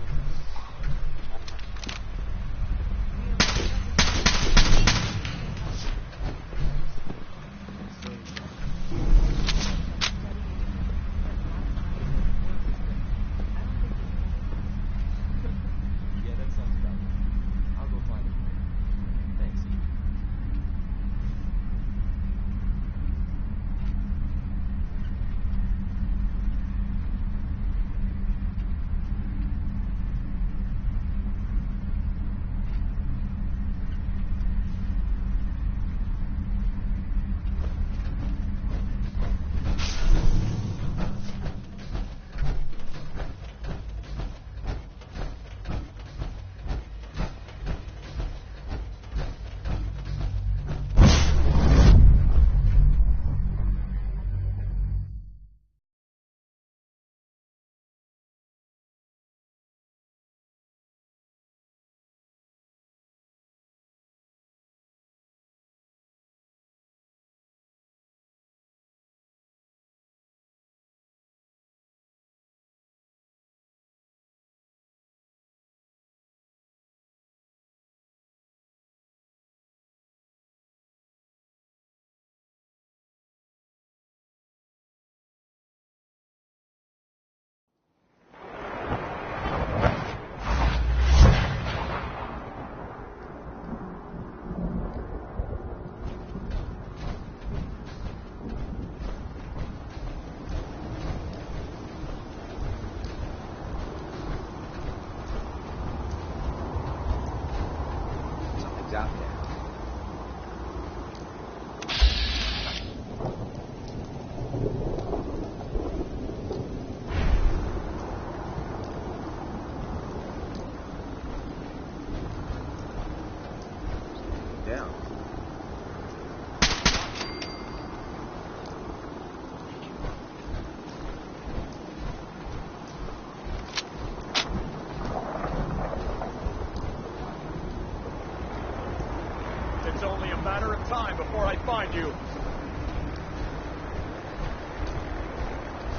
only a matter of time before I find you.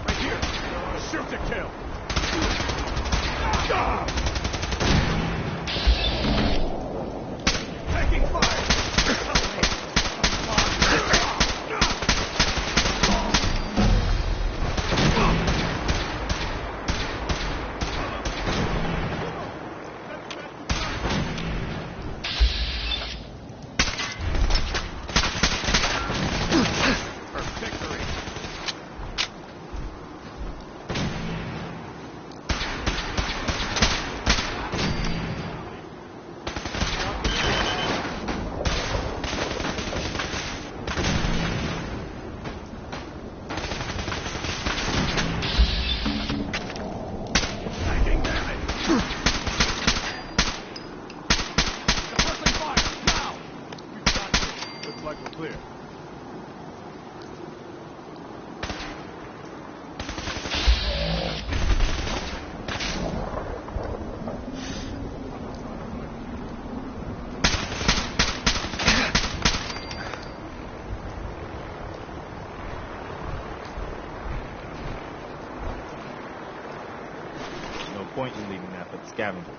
Right here. Shoot to kill. Taking fire. Point in leaving that for the scavengers.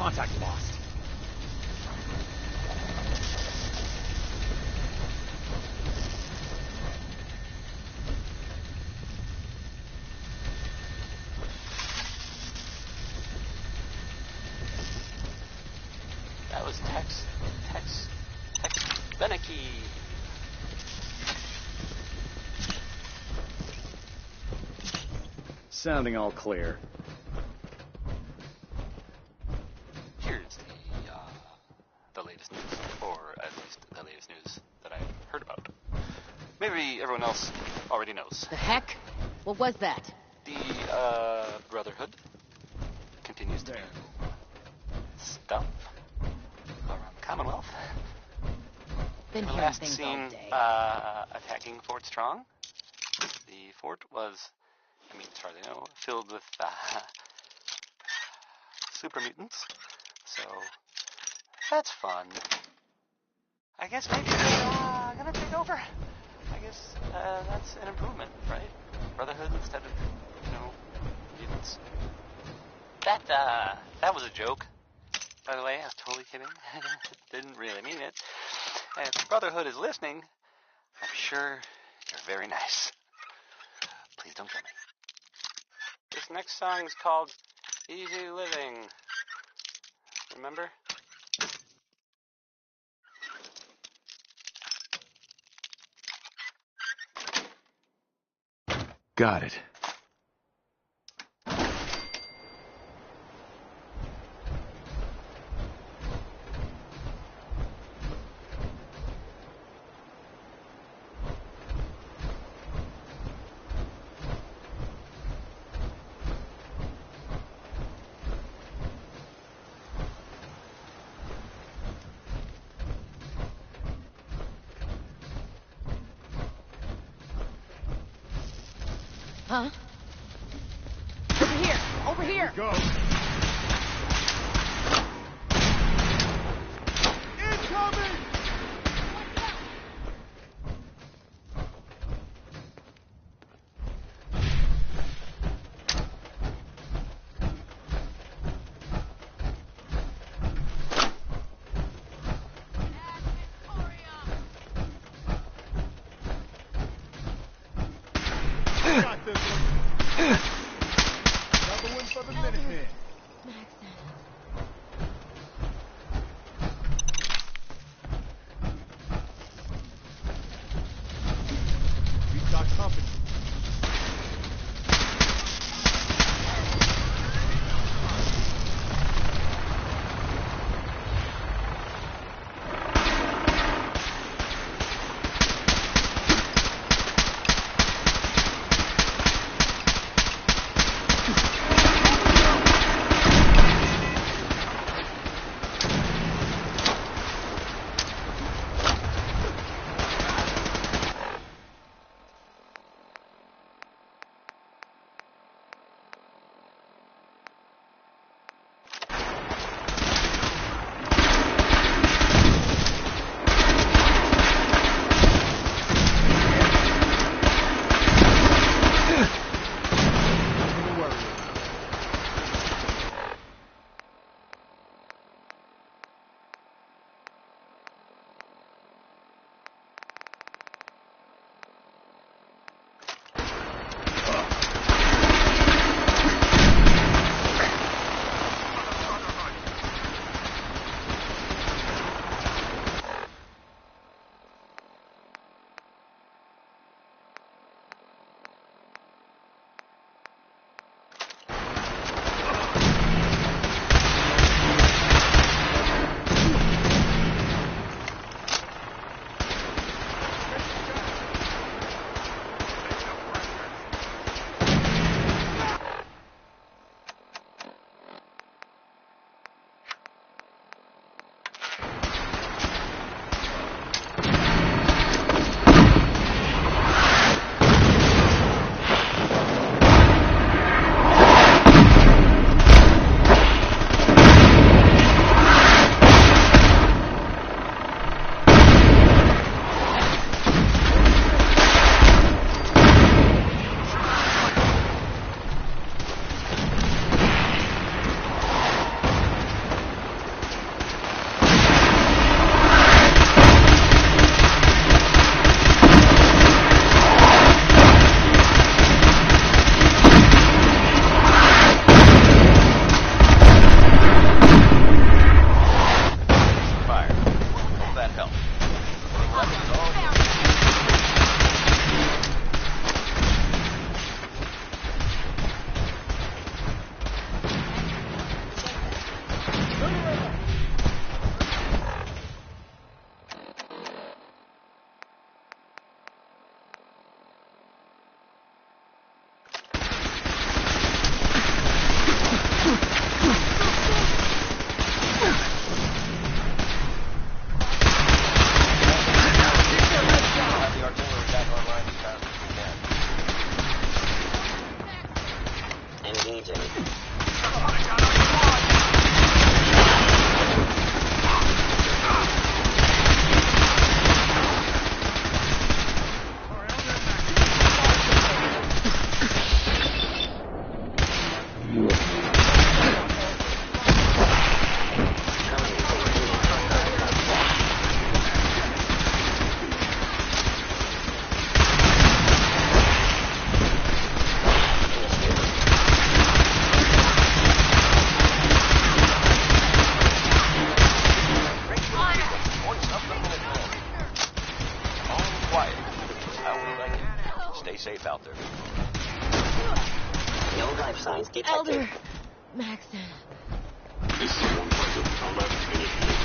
Contact lost. That was Tex Beneke. Sounding all clear. Here's the latest news, or at least the latest news that I've heard about. Maybe everyone else already knows. The heck? What was that? The Brotherhood continues to do stuff around the Commonwealth. Been The hearing last things seen all day. attacking Fort Strong. The fort was, I mean, as far as I know, filled with super mutants. So that's fun. I guess maybe they're gonna take over. I guess that's an improvement, right? Brotherhood instead of, mutants. That was a joke. By the way, I was totally kidding. Didn't really mean it. And if the Brotherhood is listening, I'm sure you're very nice. Please don't kill me. This next song is called Easy Living. Remember? Got it. Huh? Over here! Over here! Go! Incoming! Got this one. Another one for the Minutemen. safe out there. No life signs detected. Elder Maxson. This is 1-5 combat initiated.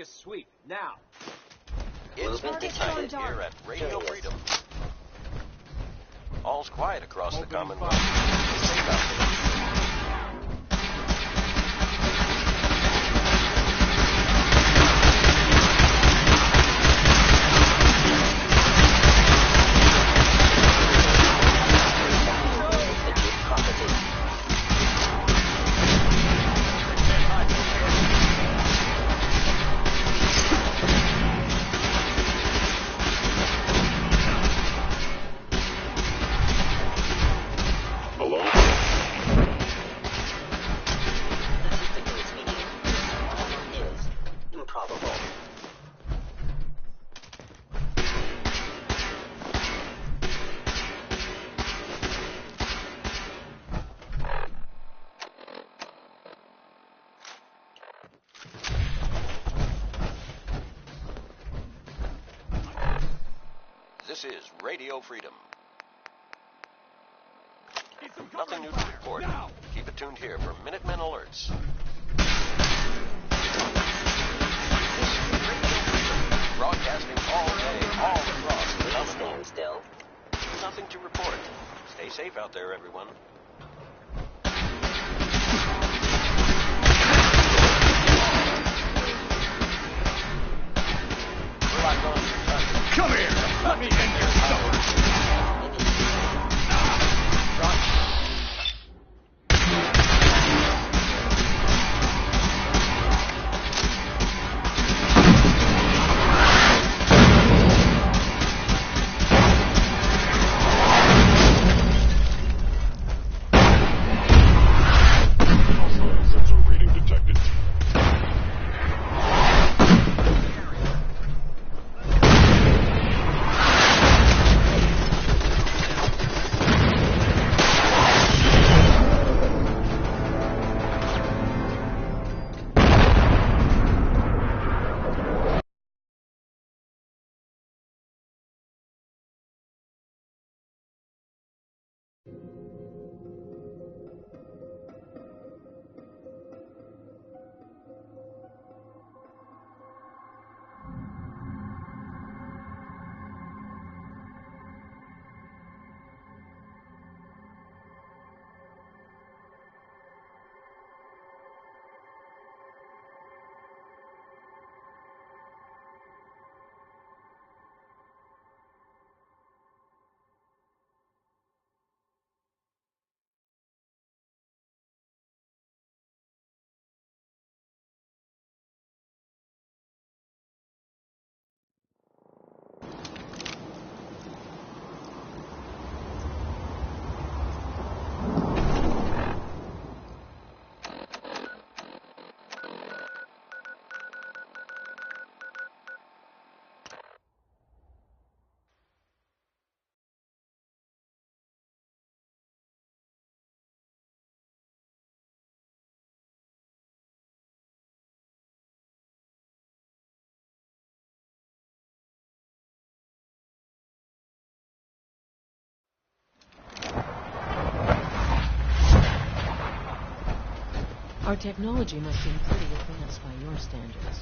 Sweep, now! It's decided here at Radio Freedom. All's quiet across the Commonwealth. Stay safe out This is Radio Freedom. Nothing new to report. Keep it tuned here for Minutemen alerts. Broadcasting all day, all across the Commonwealth. Stand still. Nothing to report. Stay safe out there, everyone. We're locked on. Come here! Let me end your supper! Sensor reading detected. Our technology must be pretty advanced by your standards.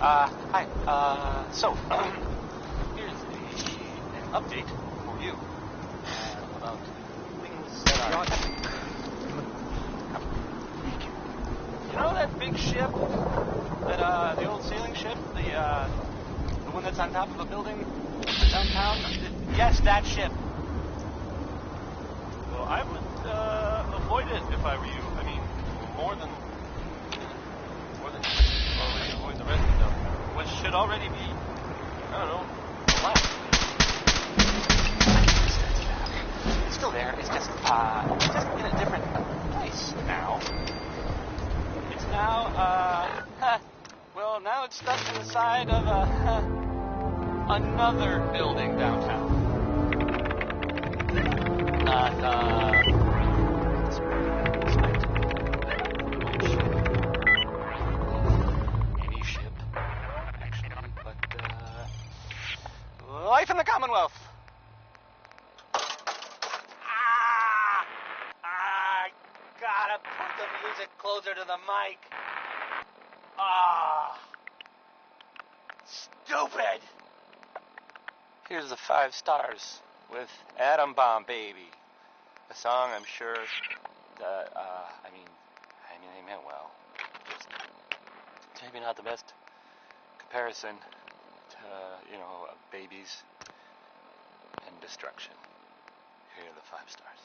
Hi. So, here's an update for you about things that are... You know that big ship? That, the old sailing ship? The one that's on top of a building downtown? Yes, that ship. Well, I would, avoid it if I were you. I mean, more than already avoid the rest of them, which should already be, I don't know, black. It's still there. It's just in a different place now. It's now, well, now it's stuck inside of another building downtown. Not, life in the Commonwealth. I gotta put the music closer to the mic. Stupid. Here's the 5 stars with Atom Bomb Baby. A song I'm sure that, I mean they meant well. Just maybe not the best comparison to, babies and destruction. Here are the 5 stars.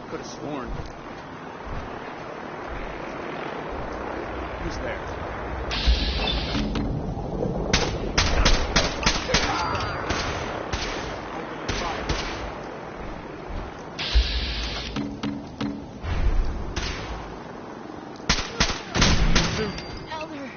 Could have sworn. Who's there? Elder.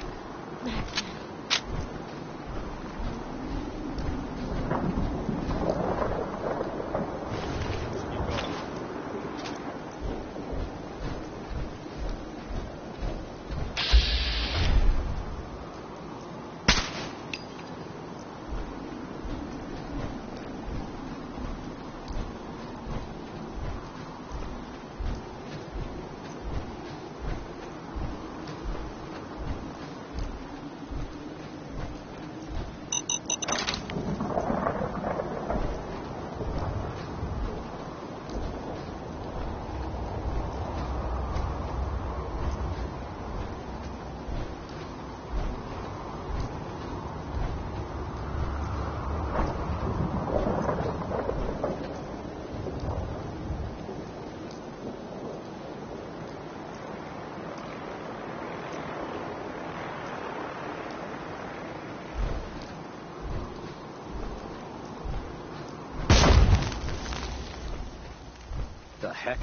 The heck?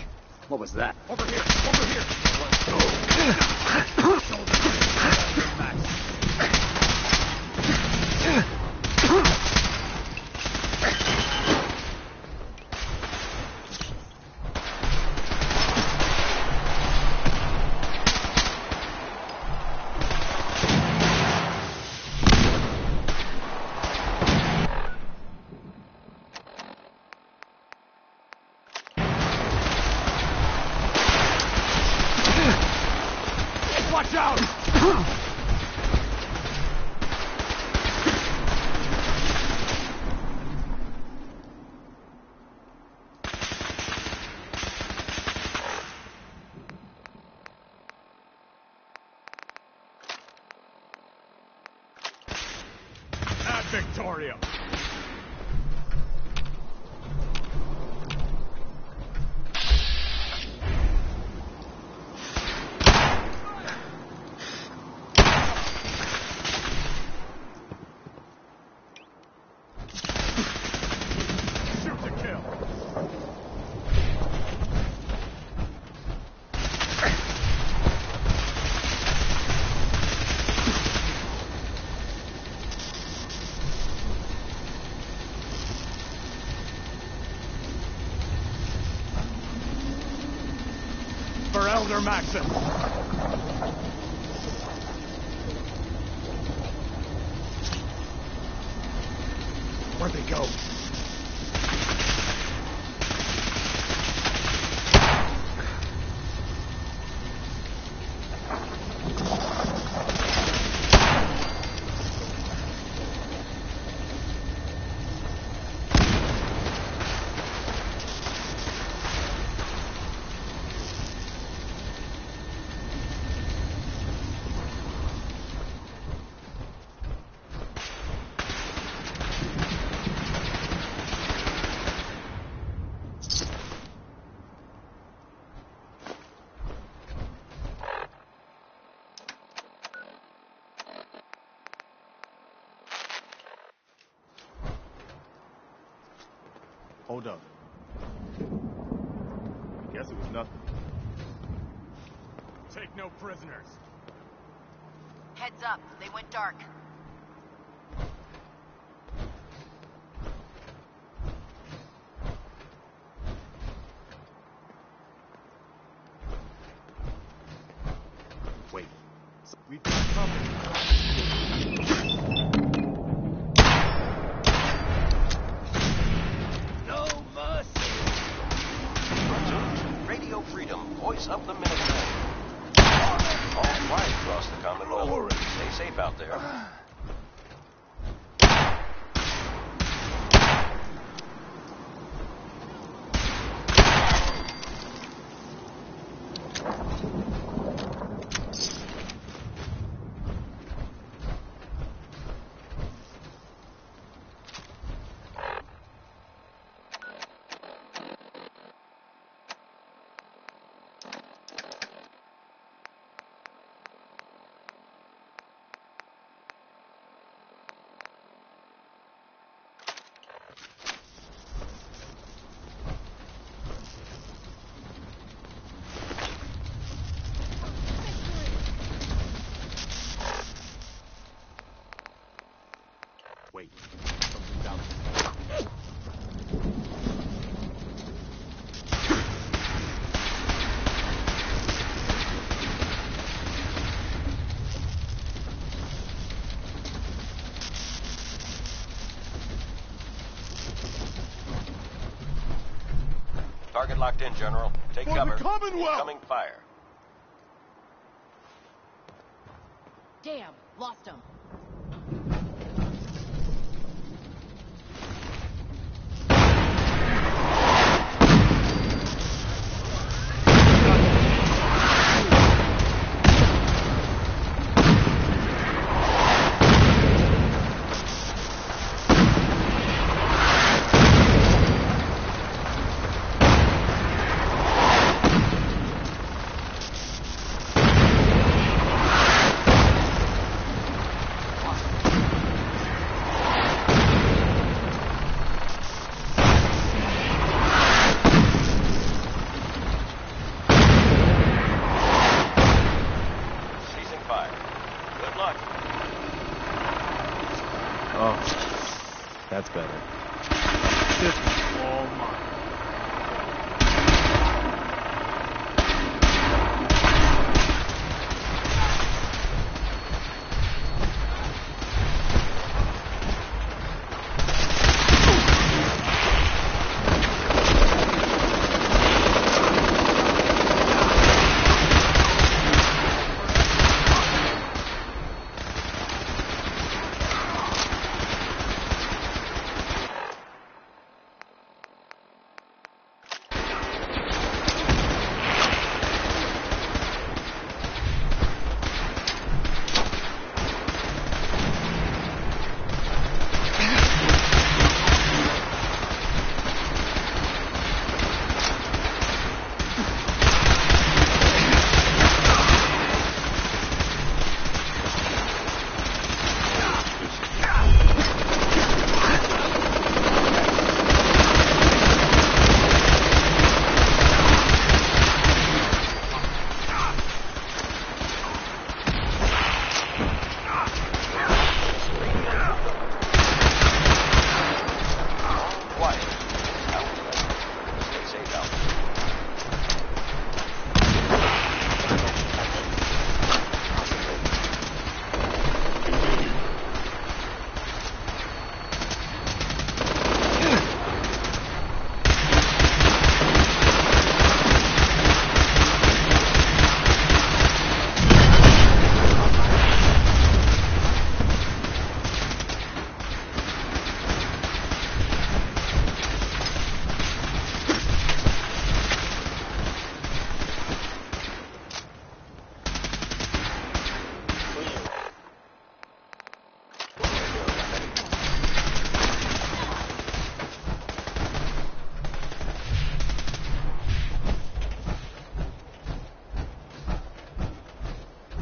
What was that? Over here! Over here! Let's go! Watch out! At Victoria. for Elder Maxim. Where'd they go? Hold up. I guess it was nothing. Take no prisoners. Heads up, they went dark. Wait. We've got company. Radio Freedom, voice of the Minutemen. All quiet across the Commonwealth. Stay safe out there. Wait. Something's out there. Target locked in, General. Take For cover. the Commonwealth! Incoming fire. Damn, lost him. That's better. This is all mine.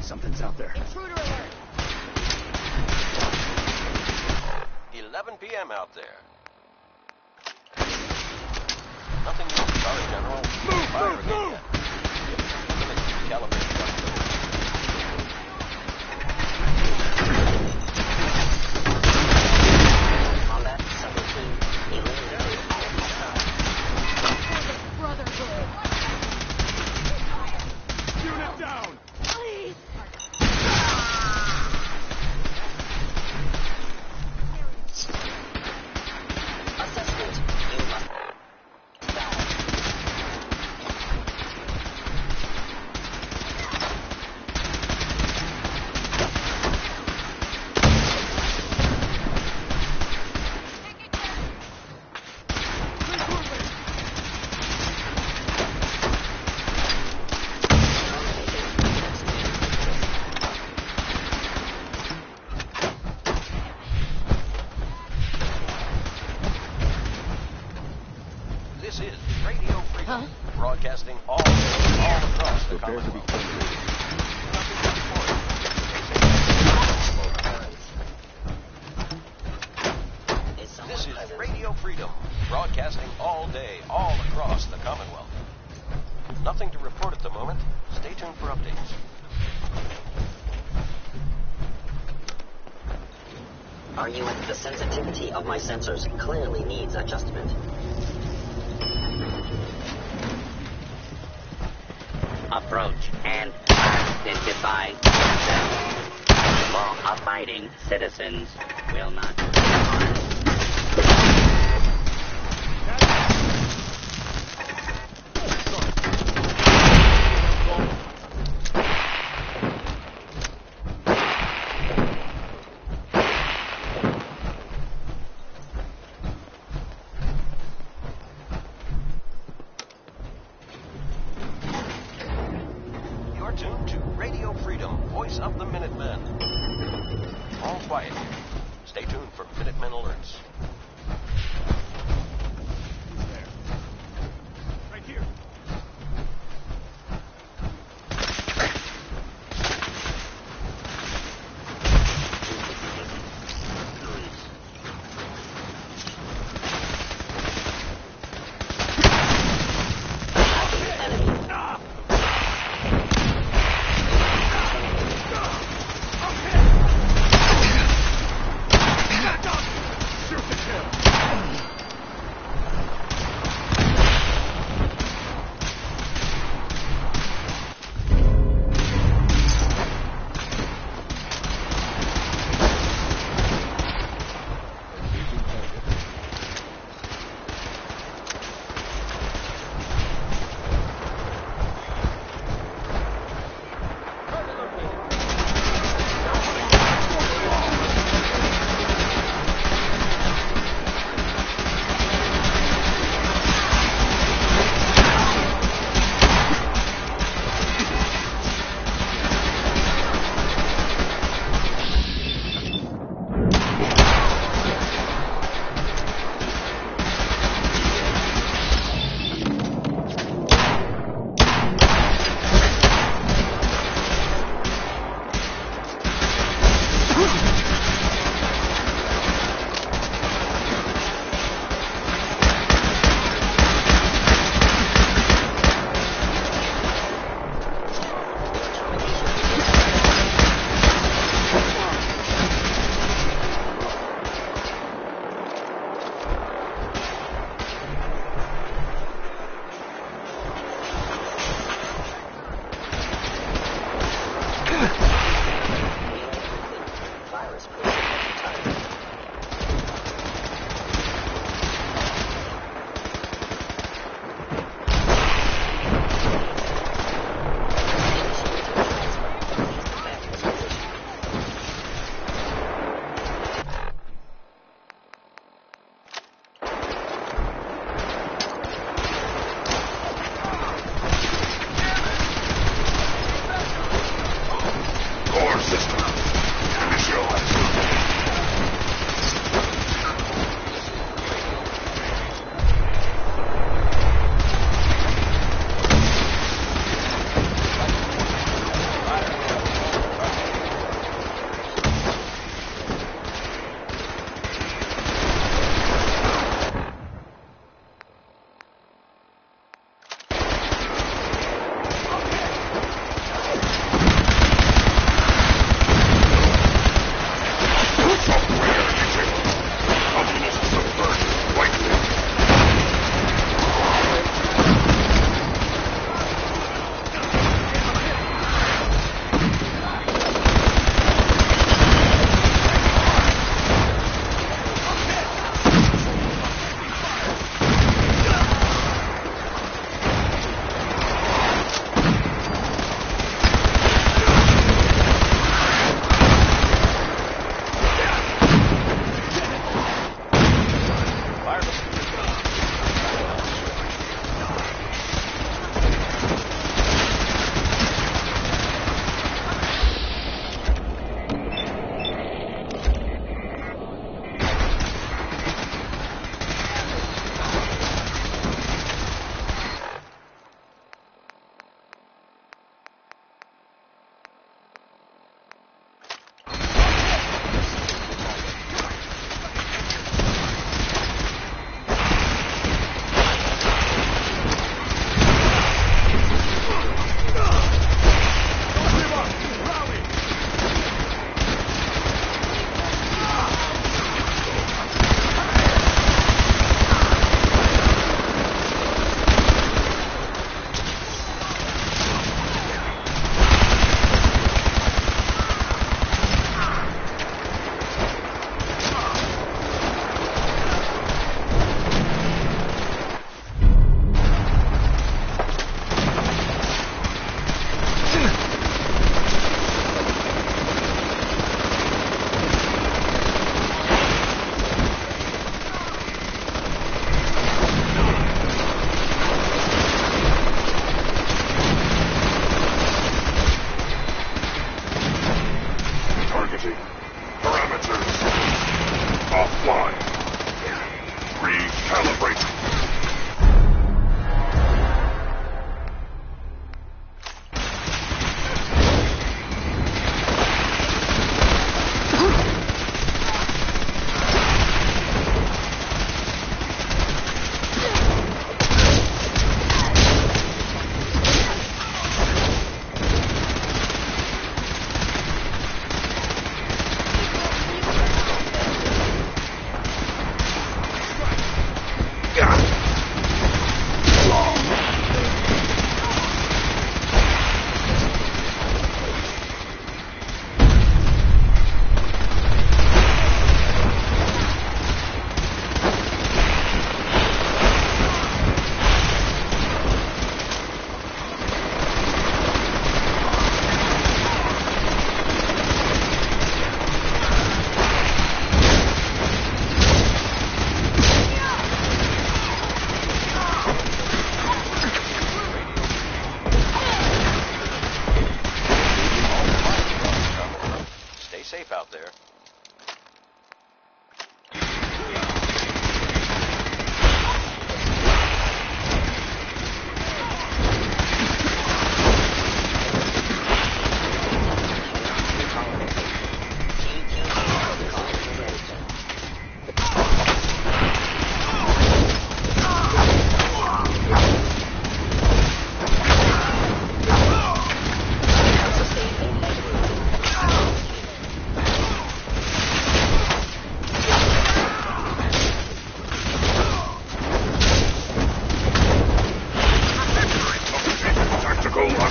Something's out there. Intruder alert! 11 p.m. out there. Nothing new. Sorry, General. Fire again yet. Give us a few minutes to calibrate the upgrade. Combat 17. Eliminated all hostiles. Brotherhood! Unit down! Please! Assessment. You must die. This is Radio Freedom, broadcasting all across the Commonwealth. This is Radio Freedom, broadcasting all day, all across the Commonwealth. Nothing to report at the moment. Stay tuned for updates. Our unit, the sensitivity of my sensors clearly needs adjustment. Approach and identify yourself. Law-abiding citizens will not be harmed. You're tuned to Radio Freedom, voice of the Minutemen. All quiet here. Stay tuned for Minutemen alerts. Who's there? Right here. Shoot the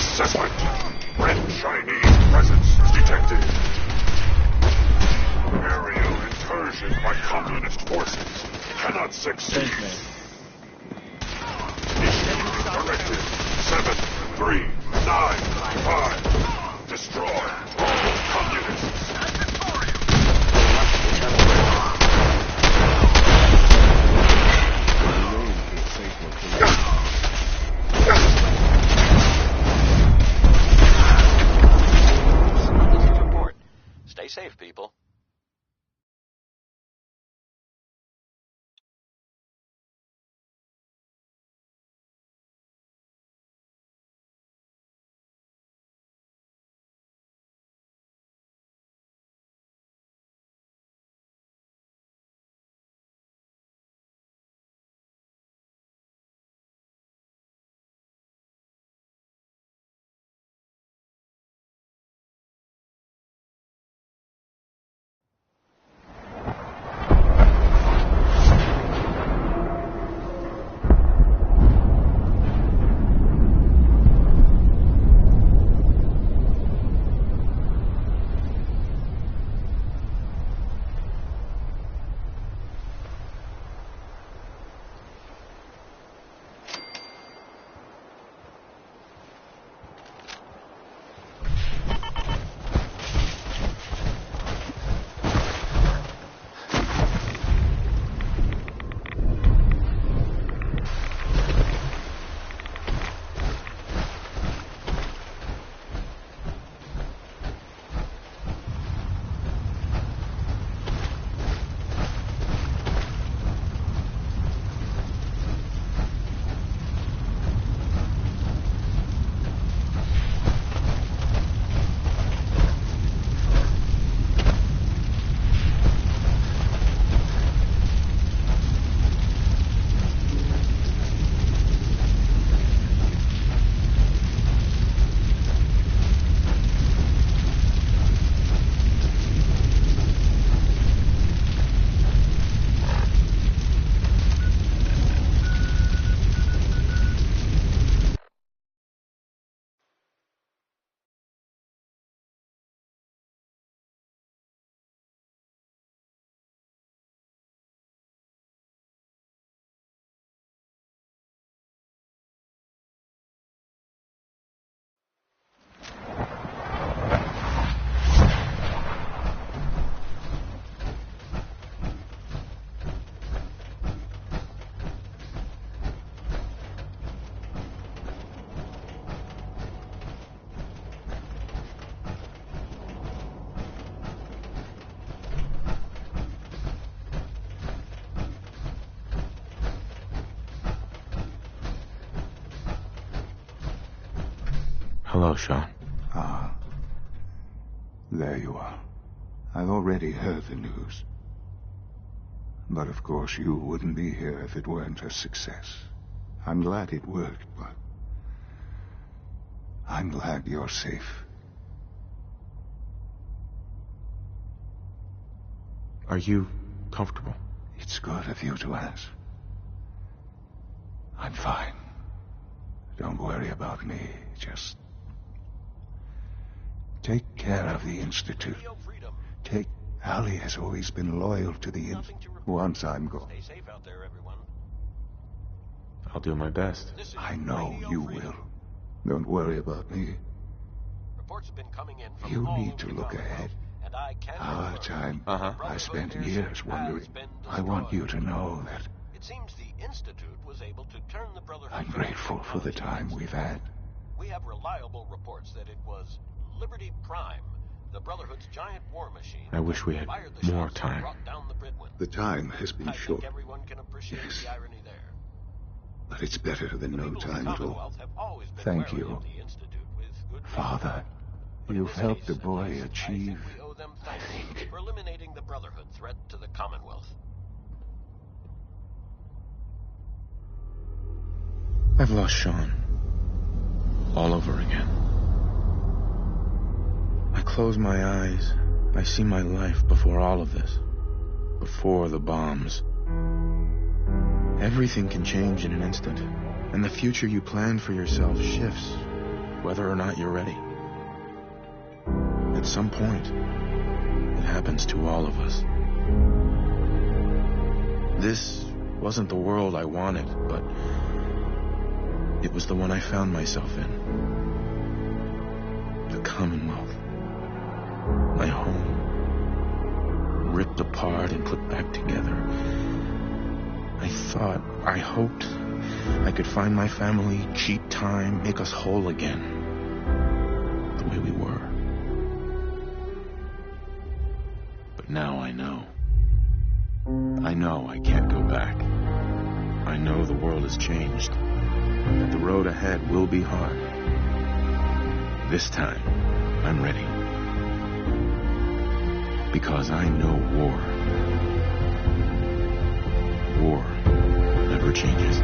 Assessment. Red Chinese presence detected. Aerial incursion by communist forces cannot succeed. Directive 7395. Destroy all communists. Report. Stay safe, people. Hello, Sean. Ah. There you are. I've already heard the news. But of course you wouldn't be here if it weren't a success. I'm glad it worked, but I'm glad you're safe. Are you comfortable? It's good of you to ask. I'm fine. Don't worry about me. Just take care of the Institute. Ali has always been loyal to the Once I'm gone. Stay safe out there, everyone. I'll do my best. I know you will. Don't worry about me. Reports have been coming in from You all need over to the look Commonwealth, ahead. and I can Our confirm time. the I spent Brotherhood years has wondering. been I want you to destroyed. know that It seems the Institute was able to turn the Brotherhood. I'm grateful for the time we've had. We have reliable reports that it was Liberty Prime, the Brotherhood's giant war machine. I wish we had fired the more shots that time. brought down the Bridwin. The time has been I short, think everyone can appreciate the irony there. but it's better than no People of the time at all. Commonwealth have always been Thank wary you. of the Institute with good reason. Father, But in you've this helped case, a boy at least, achieve. I think we owe them thanks for eliminating the Brotherhood threat to the Commonwealth. I've lost Sean. All over again. I close my eyes. I see my life before all of this. Before the bombs. Everything can change in an instant. And the future you planned for yourself shifts. whether or not you're ready. At some point, it happens to all of us. This wasn't the world I wanted, but it was the one I found myself in. The Commonwealth. My home. Ripped apart and put back together. I hoped I could find my family, cheat time, make us whole again. The way we were. But now I know. I know I can't go back. I know the world has changed. That the road ahead will be hard. This time, I'm ready. Because I know war. War never changes.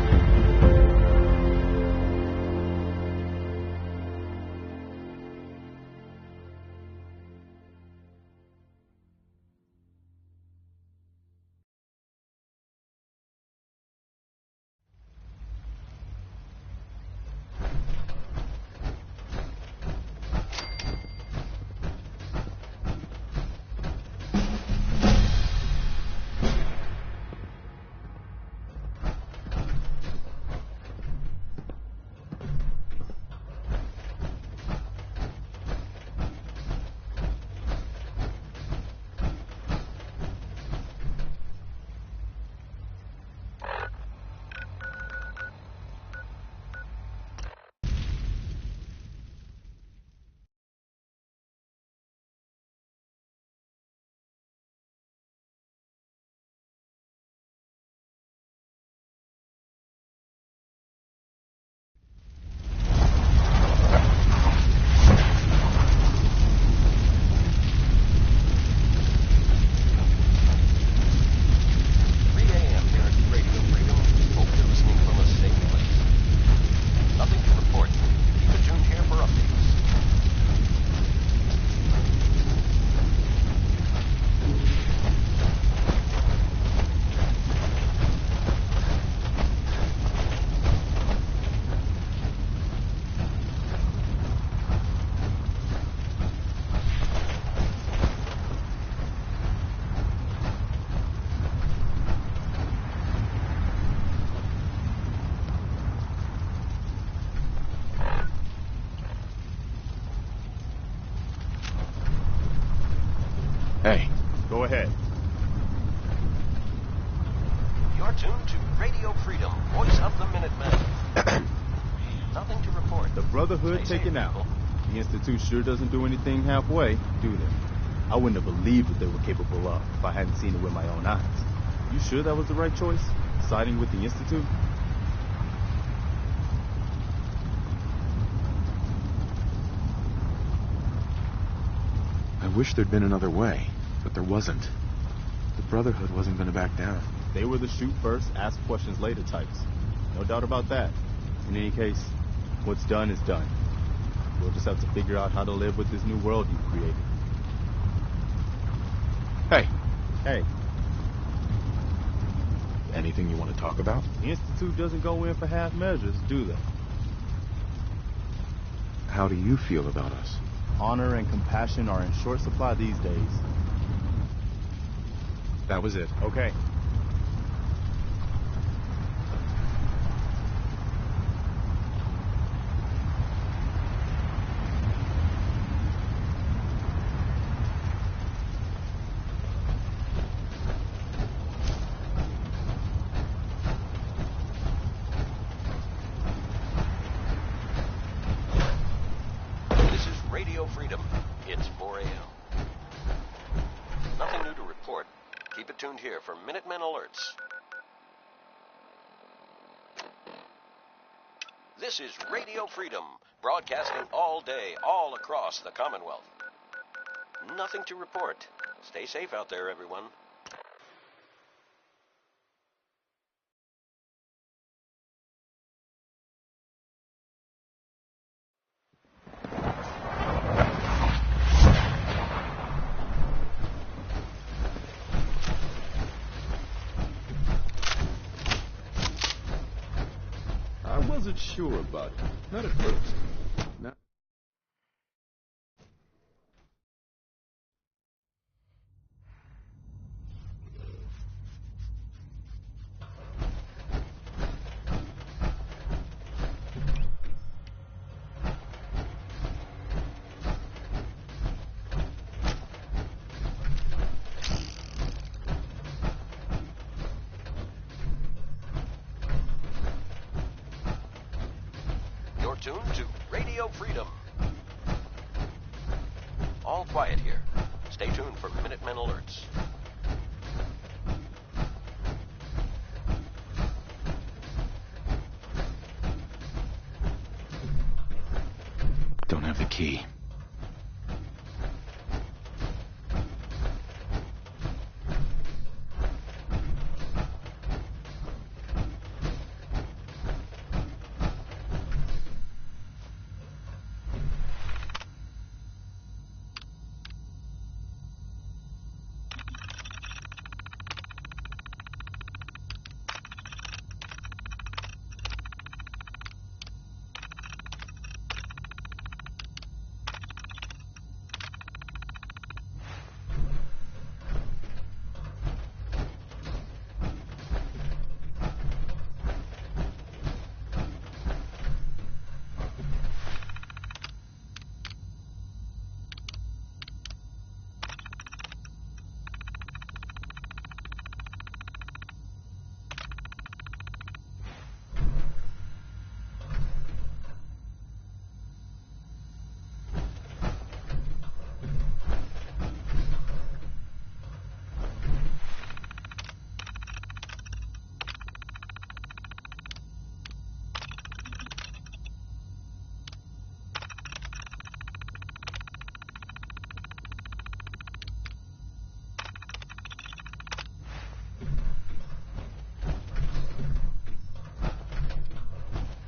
Hey. Go ahead. You're tuned to Radio Freedom, voice of the Minutemen. Nothing to report. The Brotherhood taken out. The Institute sure doesn't do anything halfway, do they? I wouldn't have believed what they were capable of if I hadn't seen it with my own eyes. You sure that was the right choice? Siding with the Institute? I wish there'd been another way, but there wasn't. The Brotherhood wasn't going to back down. They were the shoot first, ask questions later types. No doubt about that. In any case, what's done is done. We'll just have to figure out how to live with this new world you've created. Hey. Hey. Anything you want to talk about? The Institute doesn't go in for half measures, do they? How do you feel about us? Honor and compassion are in short supply these days. That was it. Okay. Radio Freedom. It's 4 a.m. Nothing new to report. Keep it tuned here for Minutemen alerts. This is Radio Freedom, broadcasting all day, all across the Commonwealth. Nothing to report. Stay safe out there, everyone. I wasn't sure about it. Not at first. Now to Radio Freedom. All quiet here. Stay tuned for Minutemen alerts. Don't have the key.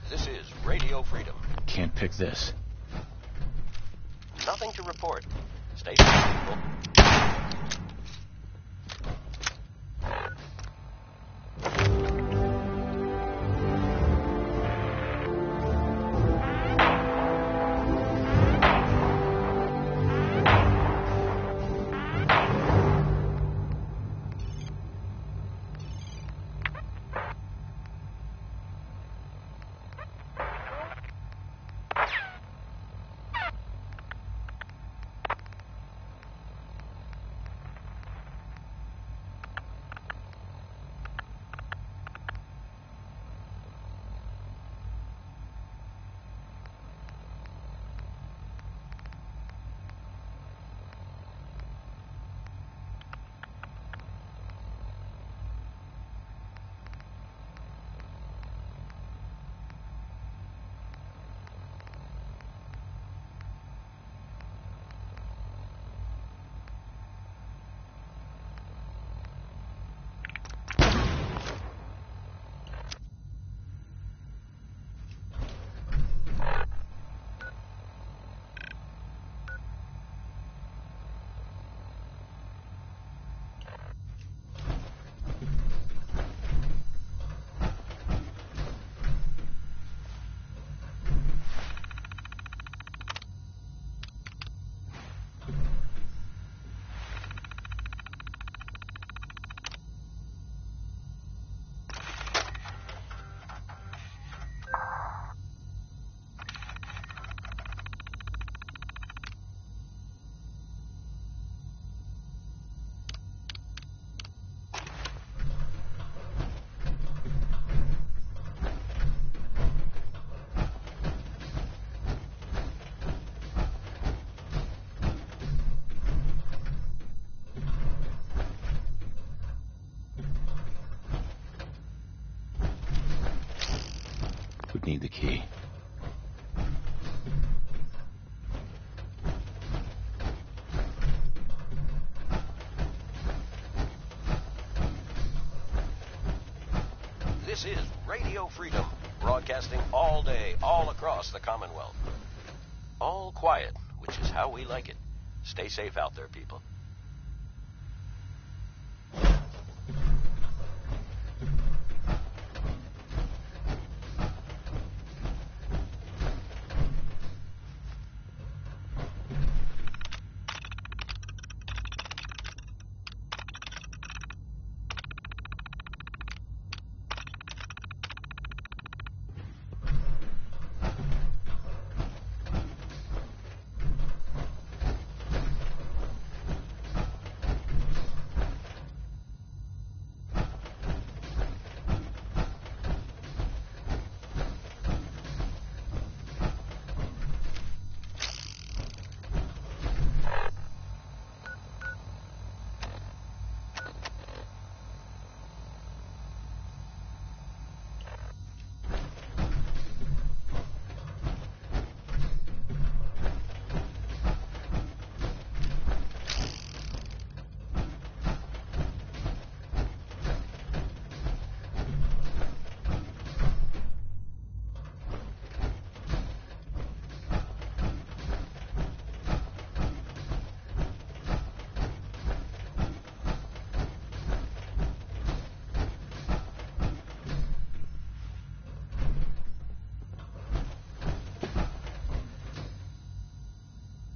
This is Radio Freedom. Can't pick this. Nothing to report. Stay safe, people. Would need the key. This is Radio Freedom, broadcasting all day, all across the Commonwealth. All quiet, which is how we like it. Stay safe out there, people.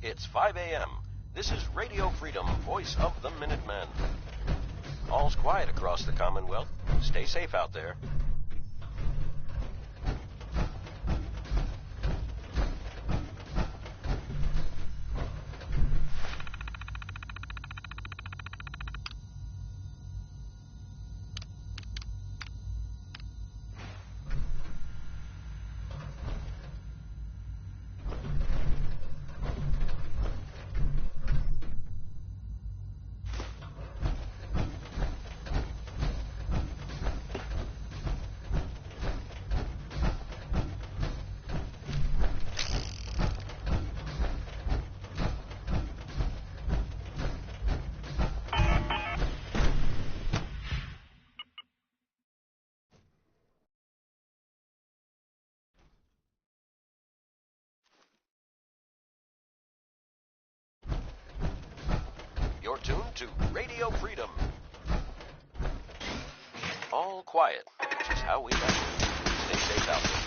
It's 5 a.m. This is Radio Freedom, voice of the Minutemen. All's quiet across the Commonwealth. Stay safe out there. You're tuned to Radio Freedom. All quiet, which is how we like it. Stay safe out there.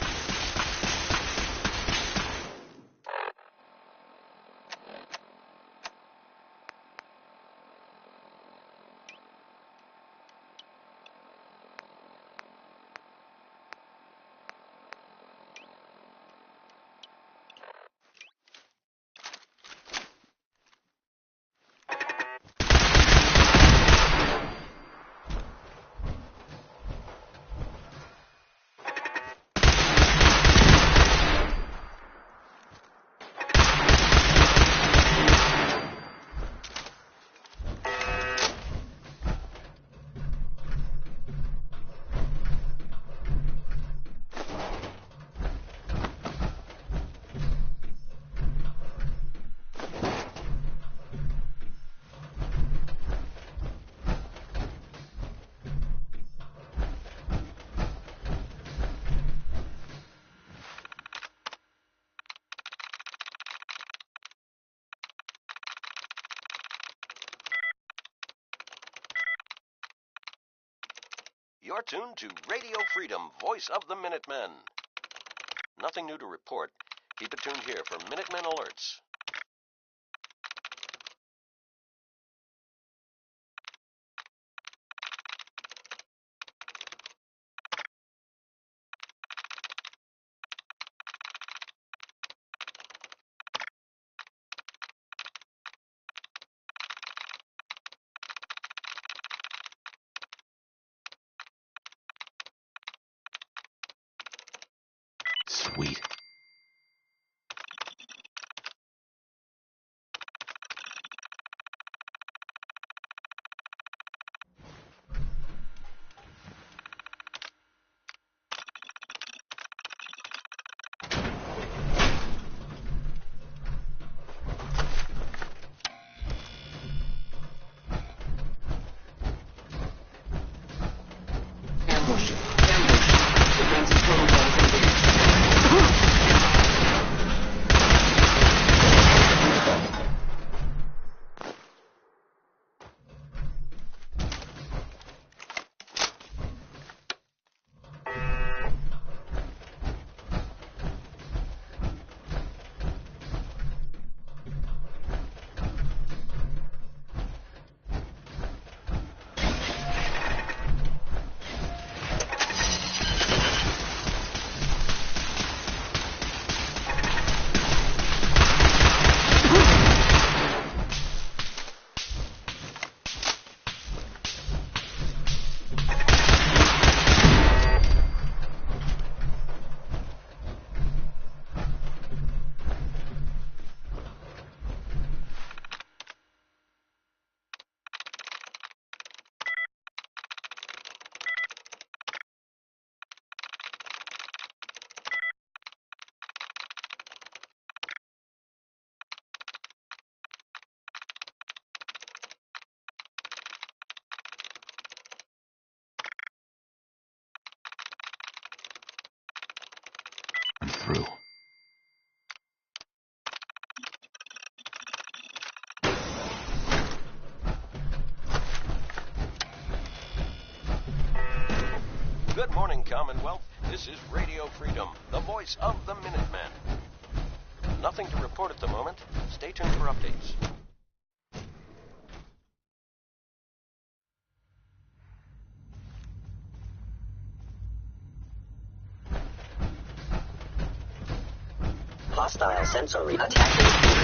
You're tuned to Radio Freedom, voice of the Minutemen. Nothing new to report. Keep it tuned here for Minutemen alerts. Sweet. Ambush. Defensive protocol complete. I'm through. Good morning, Commonwealth. This is Radio Freedom, the voice of the Minutemen. Nothing to report at the moment. Stay tuned for updates. Hostile sensory attacking.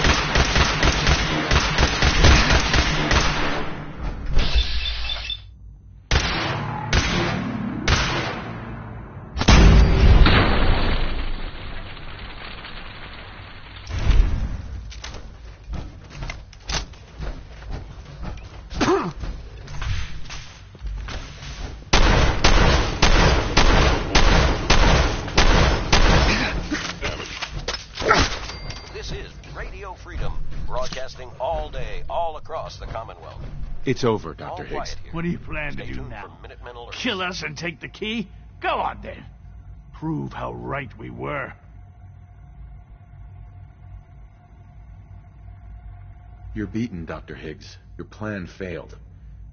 The Commonwealth. It's over, Dr. Higgs. What do you plan to do now? Kill us and take the key? Go on then. Prove how right we were. You're beaten, Dr. Higgs. Your plan failed.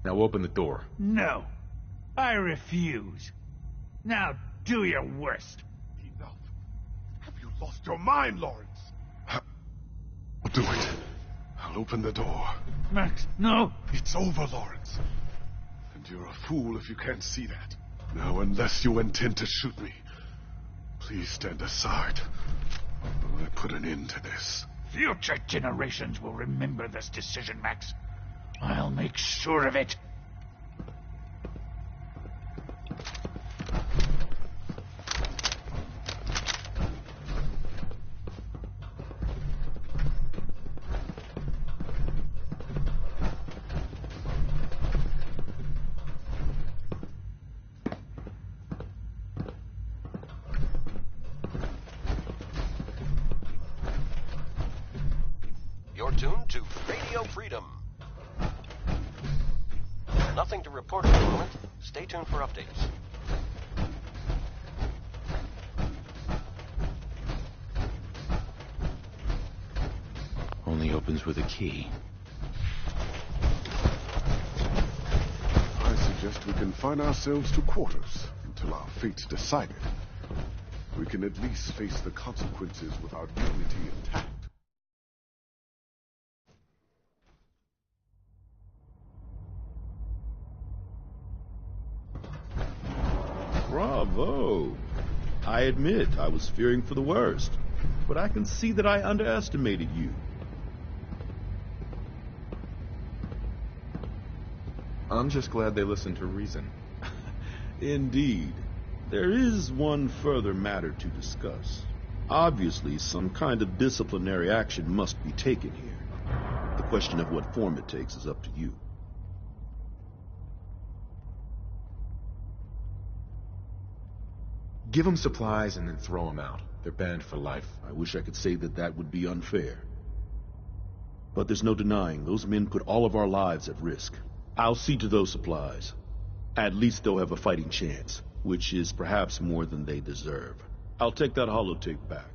Now open the door. No. I refuse. Now do your worst. Enough. Have you lost your mind, Lawrence? I'll do it. I'll open the door. Max, no! It's over, Lawrence. And you're a fool if you can't see that. Now, unless you intend to shoot me, please stand aside while I put an end to this. Future generations will remember this decision, Max. I'll make sure of it. You're tuned to Radio Freedom. Nothing to report at the moment. Stay tuned for updates. Only opens with a key. I suggest we confine ourselves to quarters until our fate's decided. We can at least face the consequences with our dignity intact. Bravo! I admit I was fearing for the worst, but I can see that I underestimated you. I'm just glad they listened to reason. Indeed. There is one further matter to discuss. Obviously, some kind of disciplinary action must be taken here. The question of what form it takes is up to you. Give them supplies and then throw them out. They're banned for life. I wish I could say that that would be unfair. But there's no denying those men put all of our lives at risk. I'll see to those supplies. At least they'll have a fighting chance, which is perhaps more than they deserve. I'll take that holotape back.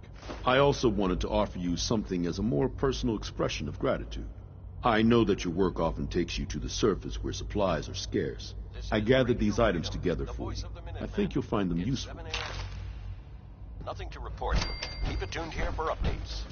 I also wanted to offer you something as a more personal expression of gratitude. I know that your work often takes you to the surface where supplies are scarce. I gathered these items together for you. I think you'll find them useful. Nothing to report. Keep it tuned here for updates.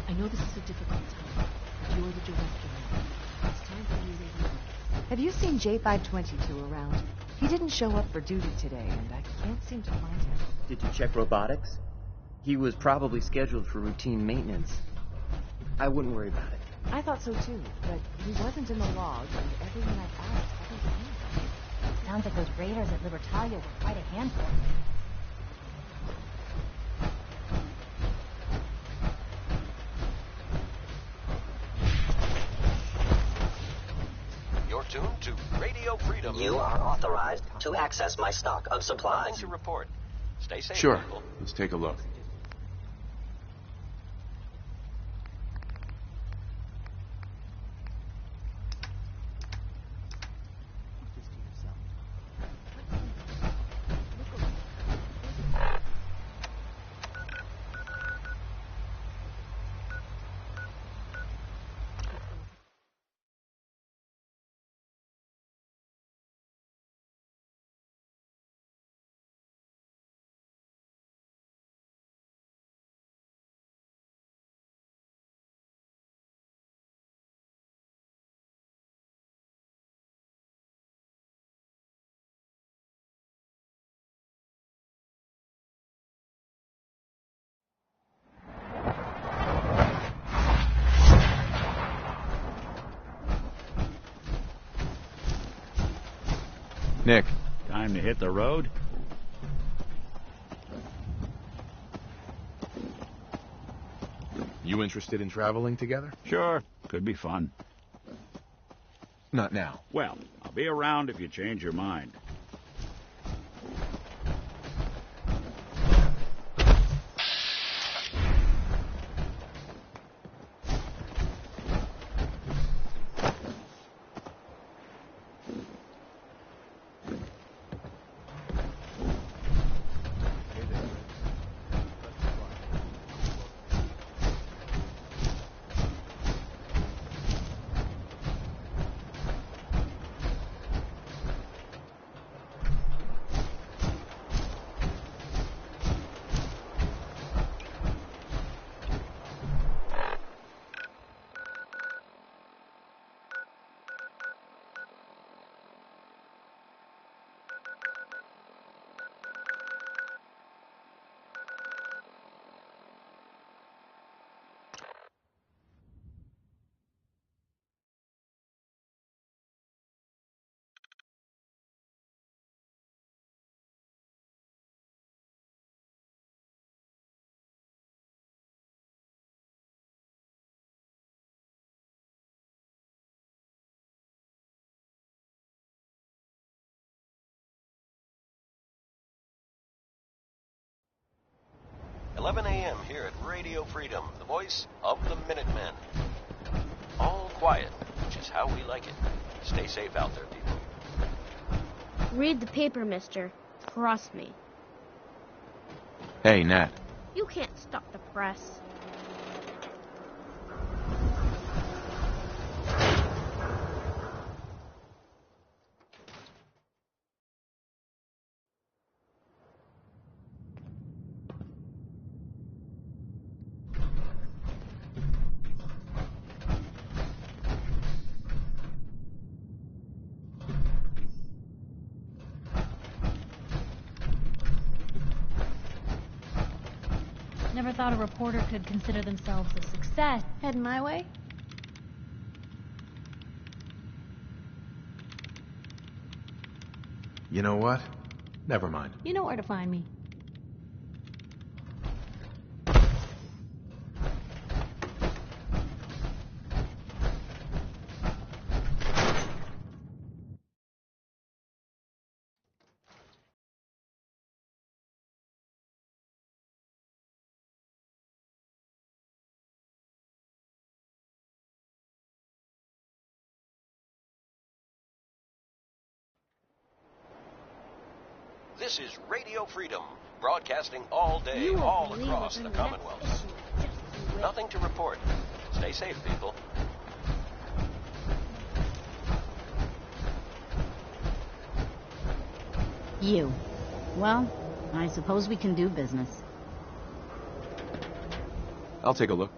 I know this is a difficult time, but you're the director now. It's time for you to lead. Have you seen J522 around? He didn't show up for duty today, and I can't seem to find him. Did you check robotics? He was probably scheduled for routine maintenance. I wouldn't worry about it. I thought so too, but he wasn't in the log, and everyone I've asked hasn't seen him. Sounds like those raiders at Libertalia were quite a handful. You're tuned to Radio Freedom. You are authorized to access my stock of supplies. Nothing to report. Stay safe, Sure. people. Let's take a look. Nick. Time to hit the road? You interested in traveling together? Sure. Could be fun. Not now. Well, I'll be around if you change your mind. "11 a.m. here at Radio Freedom, the voice of the Minutemen. All quiet, which is how we like it. Stay safe out there, people." Read the paper, mister. Trust me. Hey, Nat. You can't stop the press. Never thought a reporter could consider themselves a success. Heading my way? You know what? Never mind. You know where to find me. This is Radio Freedom, broadcasting all day, all across the Commonwealth. Nothing to report. Stay safe, people. You. Well, I suppose we can do business. I'll take a look.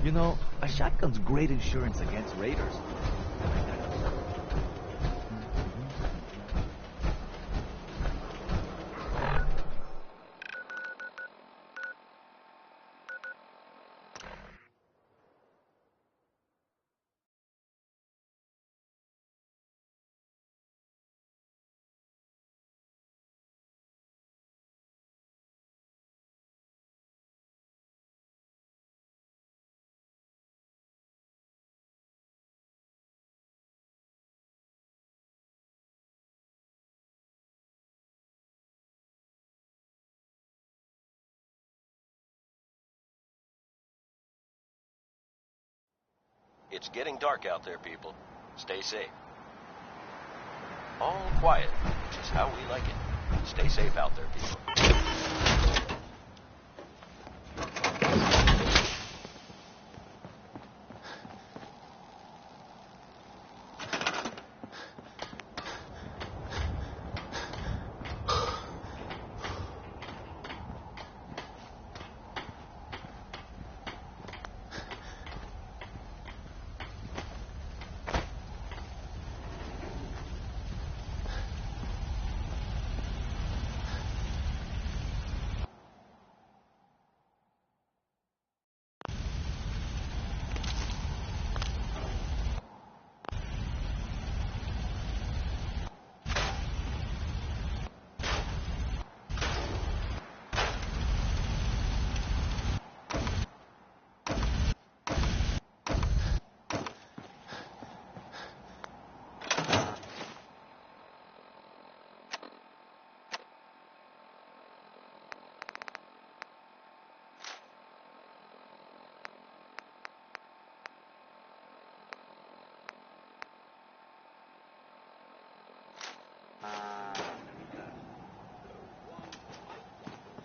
You know, a shotgun's great insurance against raiders. It's getting dark out there, people. Stay safe. All quiet, which is how we like it. Stay safe out there, people.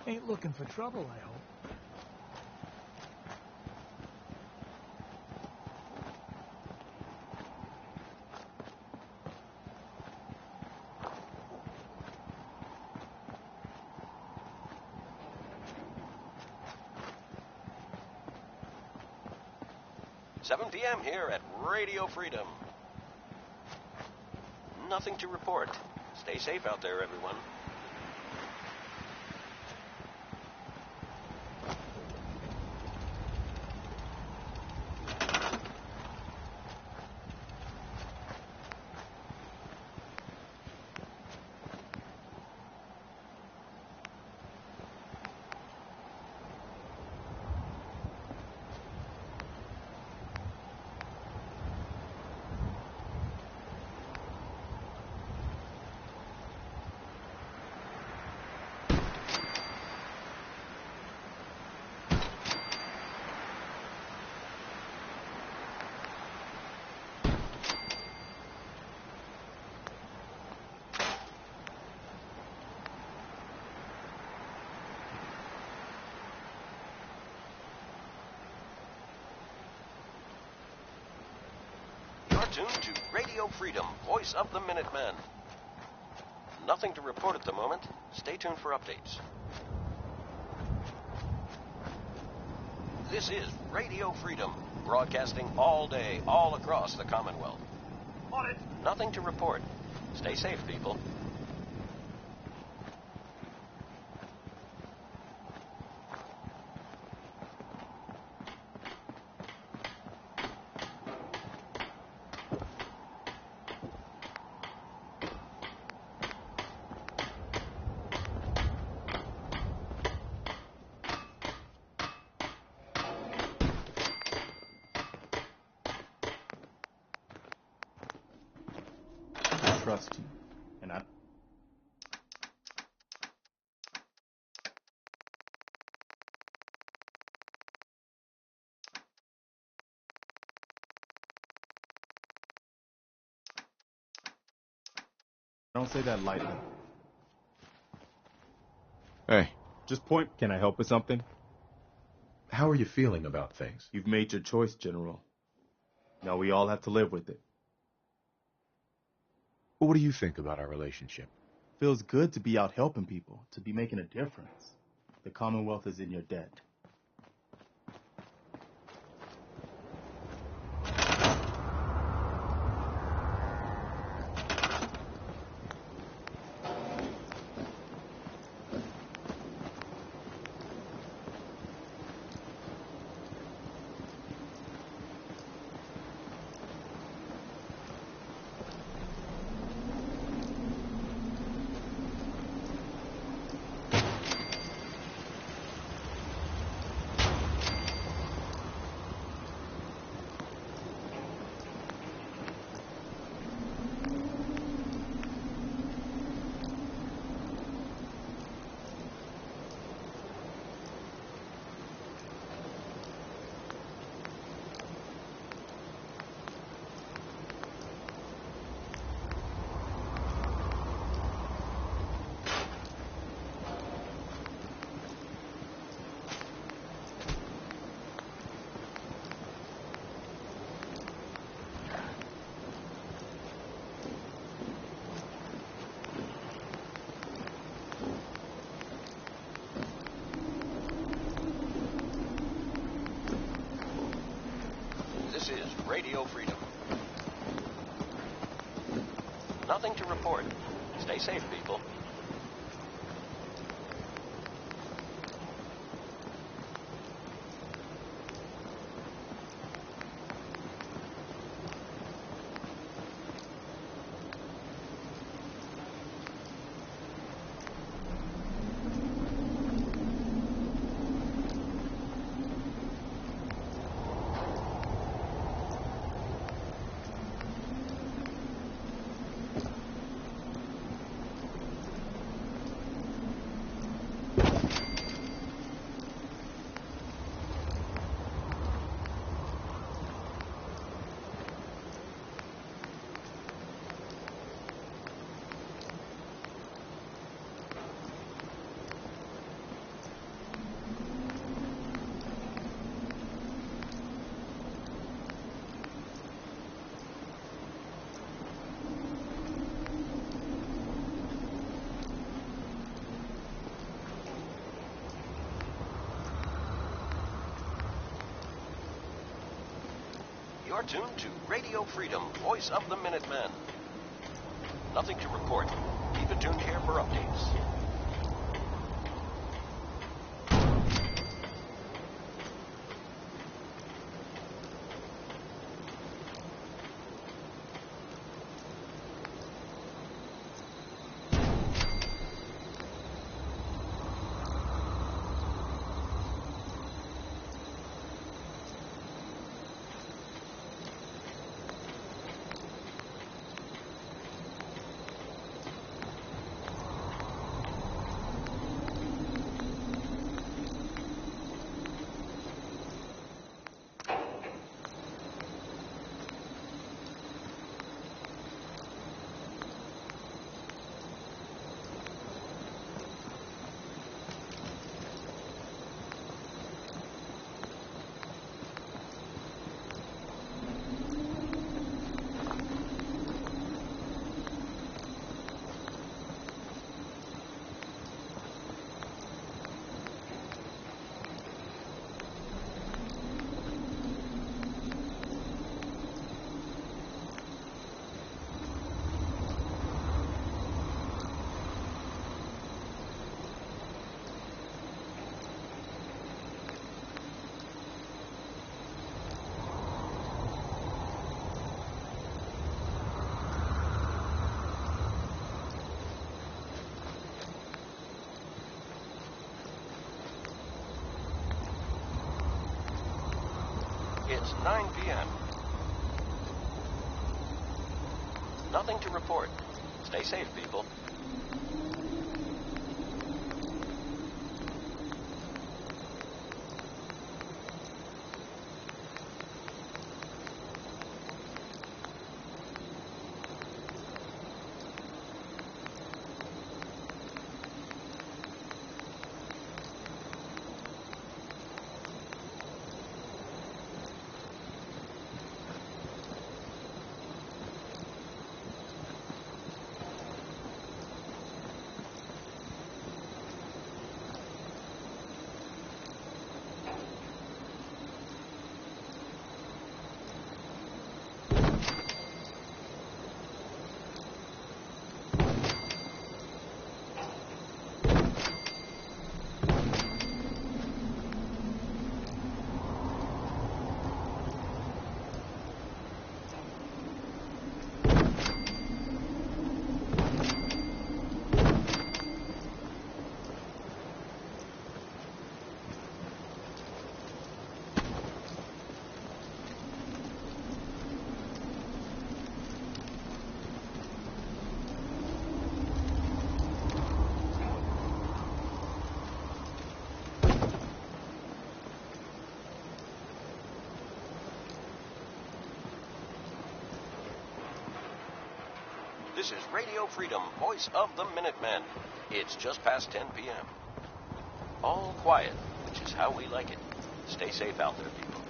Ain't looking for trouble, I hope. $7 p.m. here at Radio Freedom. Nothing to report. Stay safe out there, everyone. Tuned to Radio Freedom, voice of the Minutemen. Nothing to report at the moment. Stay tuned for updates. This is Radio Freedom, broadcasting all day, all across the Commonwealth. On it. Nothing to report. Stay safe, people. Trust you, and I don't say that lightly. Hey. Just point. Can I help with something? How are you feeling about things? You've made your choice, General. Now we all have to live with it. What do you think about our relationship? Feels good to be out helping people, to be making a difference. The Commonwealth is in your debt. Radio Freedom. Nothing to report. Stay safe, people. You're tuned to Radio Freedom, voice of the Minutemen. Nothing to report. Keep it tuned here for updates. It's 9 p.m. Nothing to report. Stay safe, people. This is Radio Freedom, voice of the Minutemen. It's just past 10 p.m. All quiet, which is how we like it. Stay safe out there, people.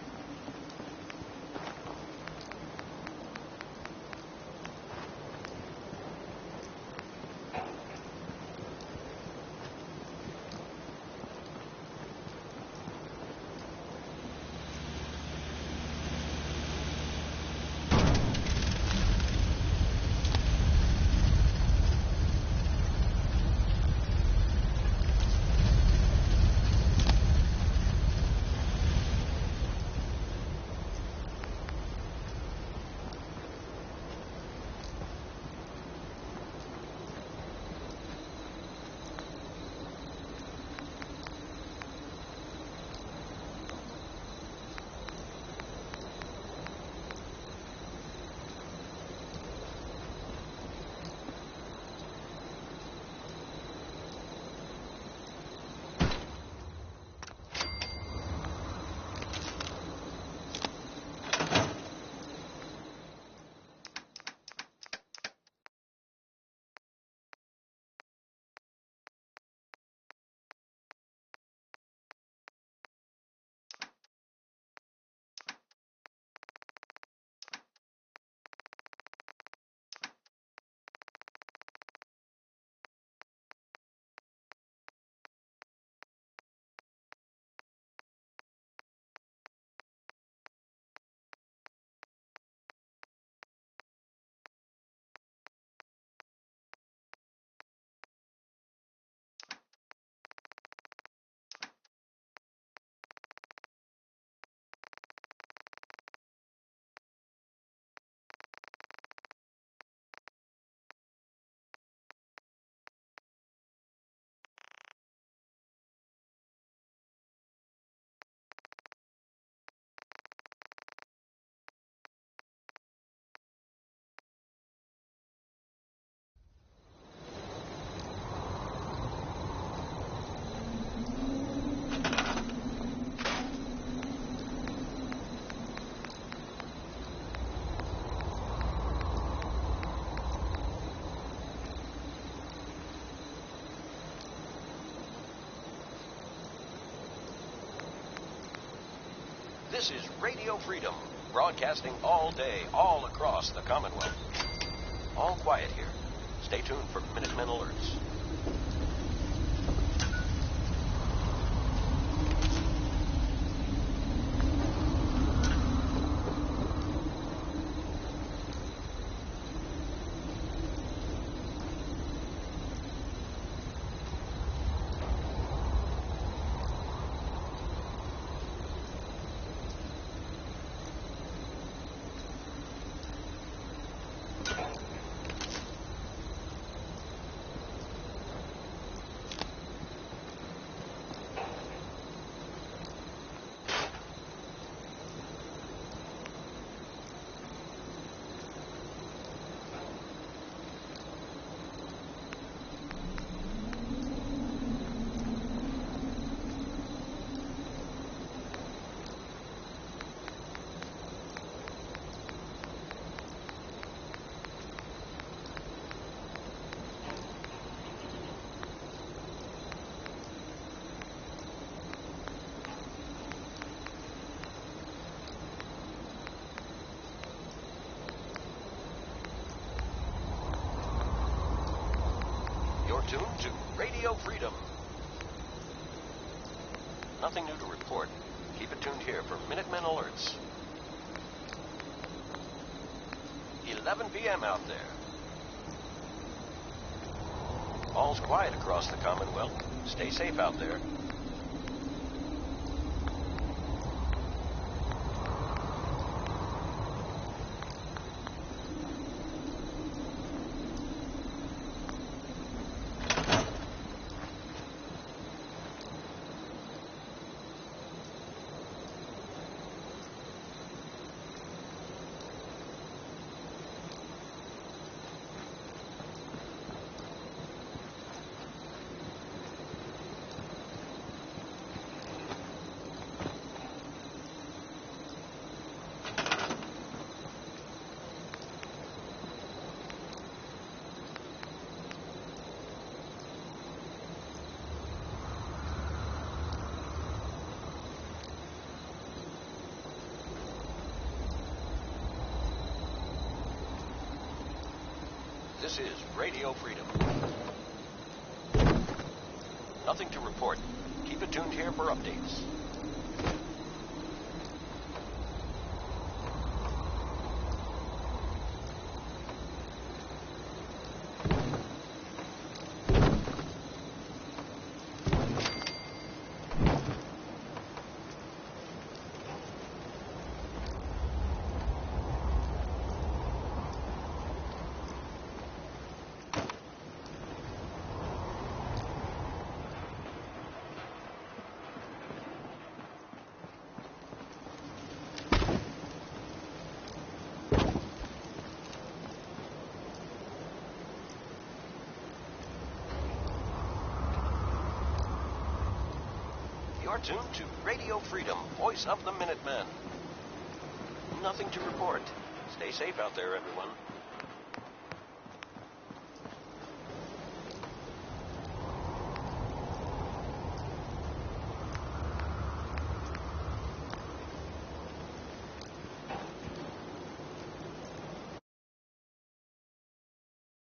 This is Radio Freedom, broadcasting all day, all across the Commonwealth. All quiet here. Stay tuned for Minutemen alerts. Tuned to Radio Freedom. Nothing new to report. Keep it tuned here for Minutemen alerts. 11 p.m. out there. All's quiet across the Commonwealth. Stay safe out there. This is Radio Freedom. Nothing to report. Keep it tuned here for updates. You're tuned to Radio Freedom, voice of the Minutemen. Nothing to report. Stay safe out there, everyone.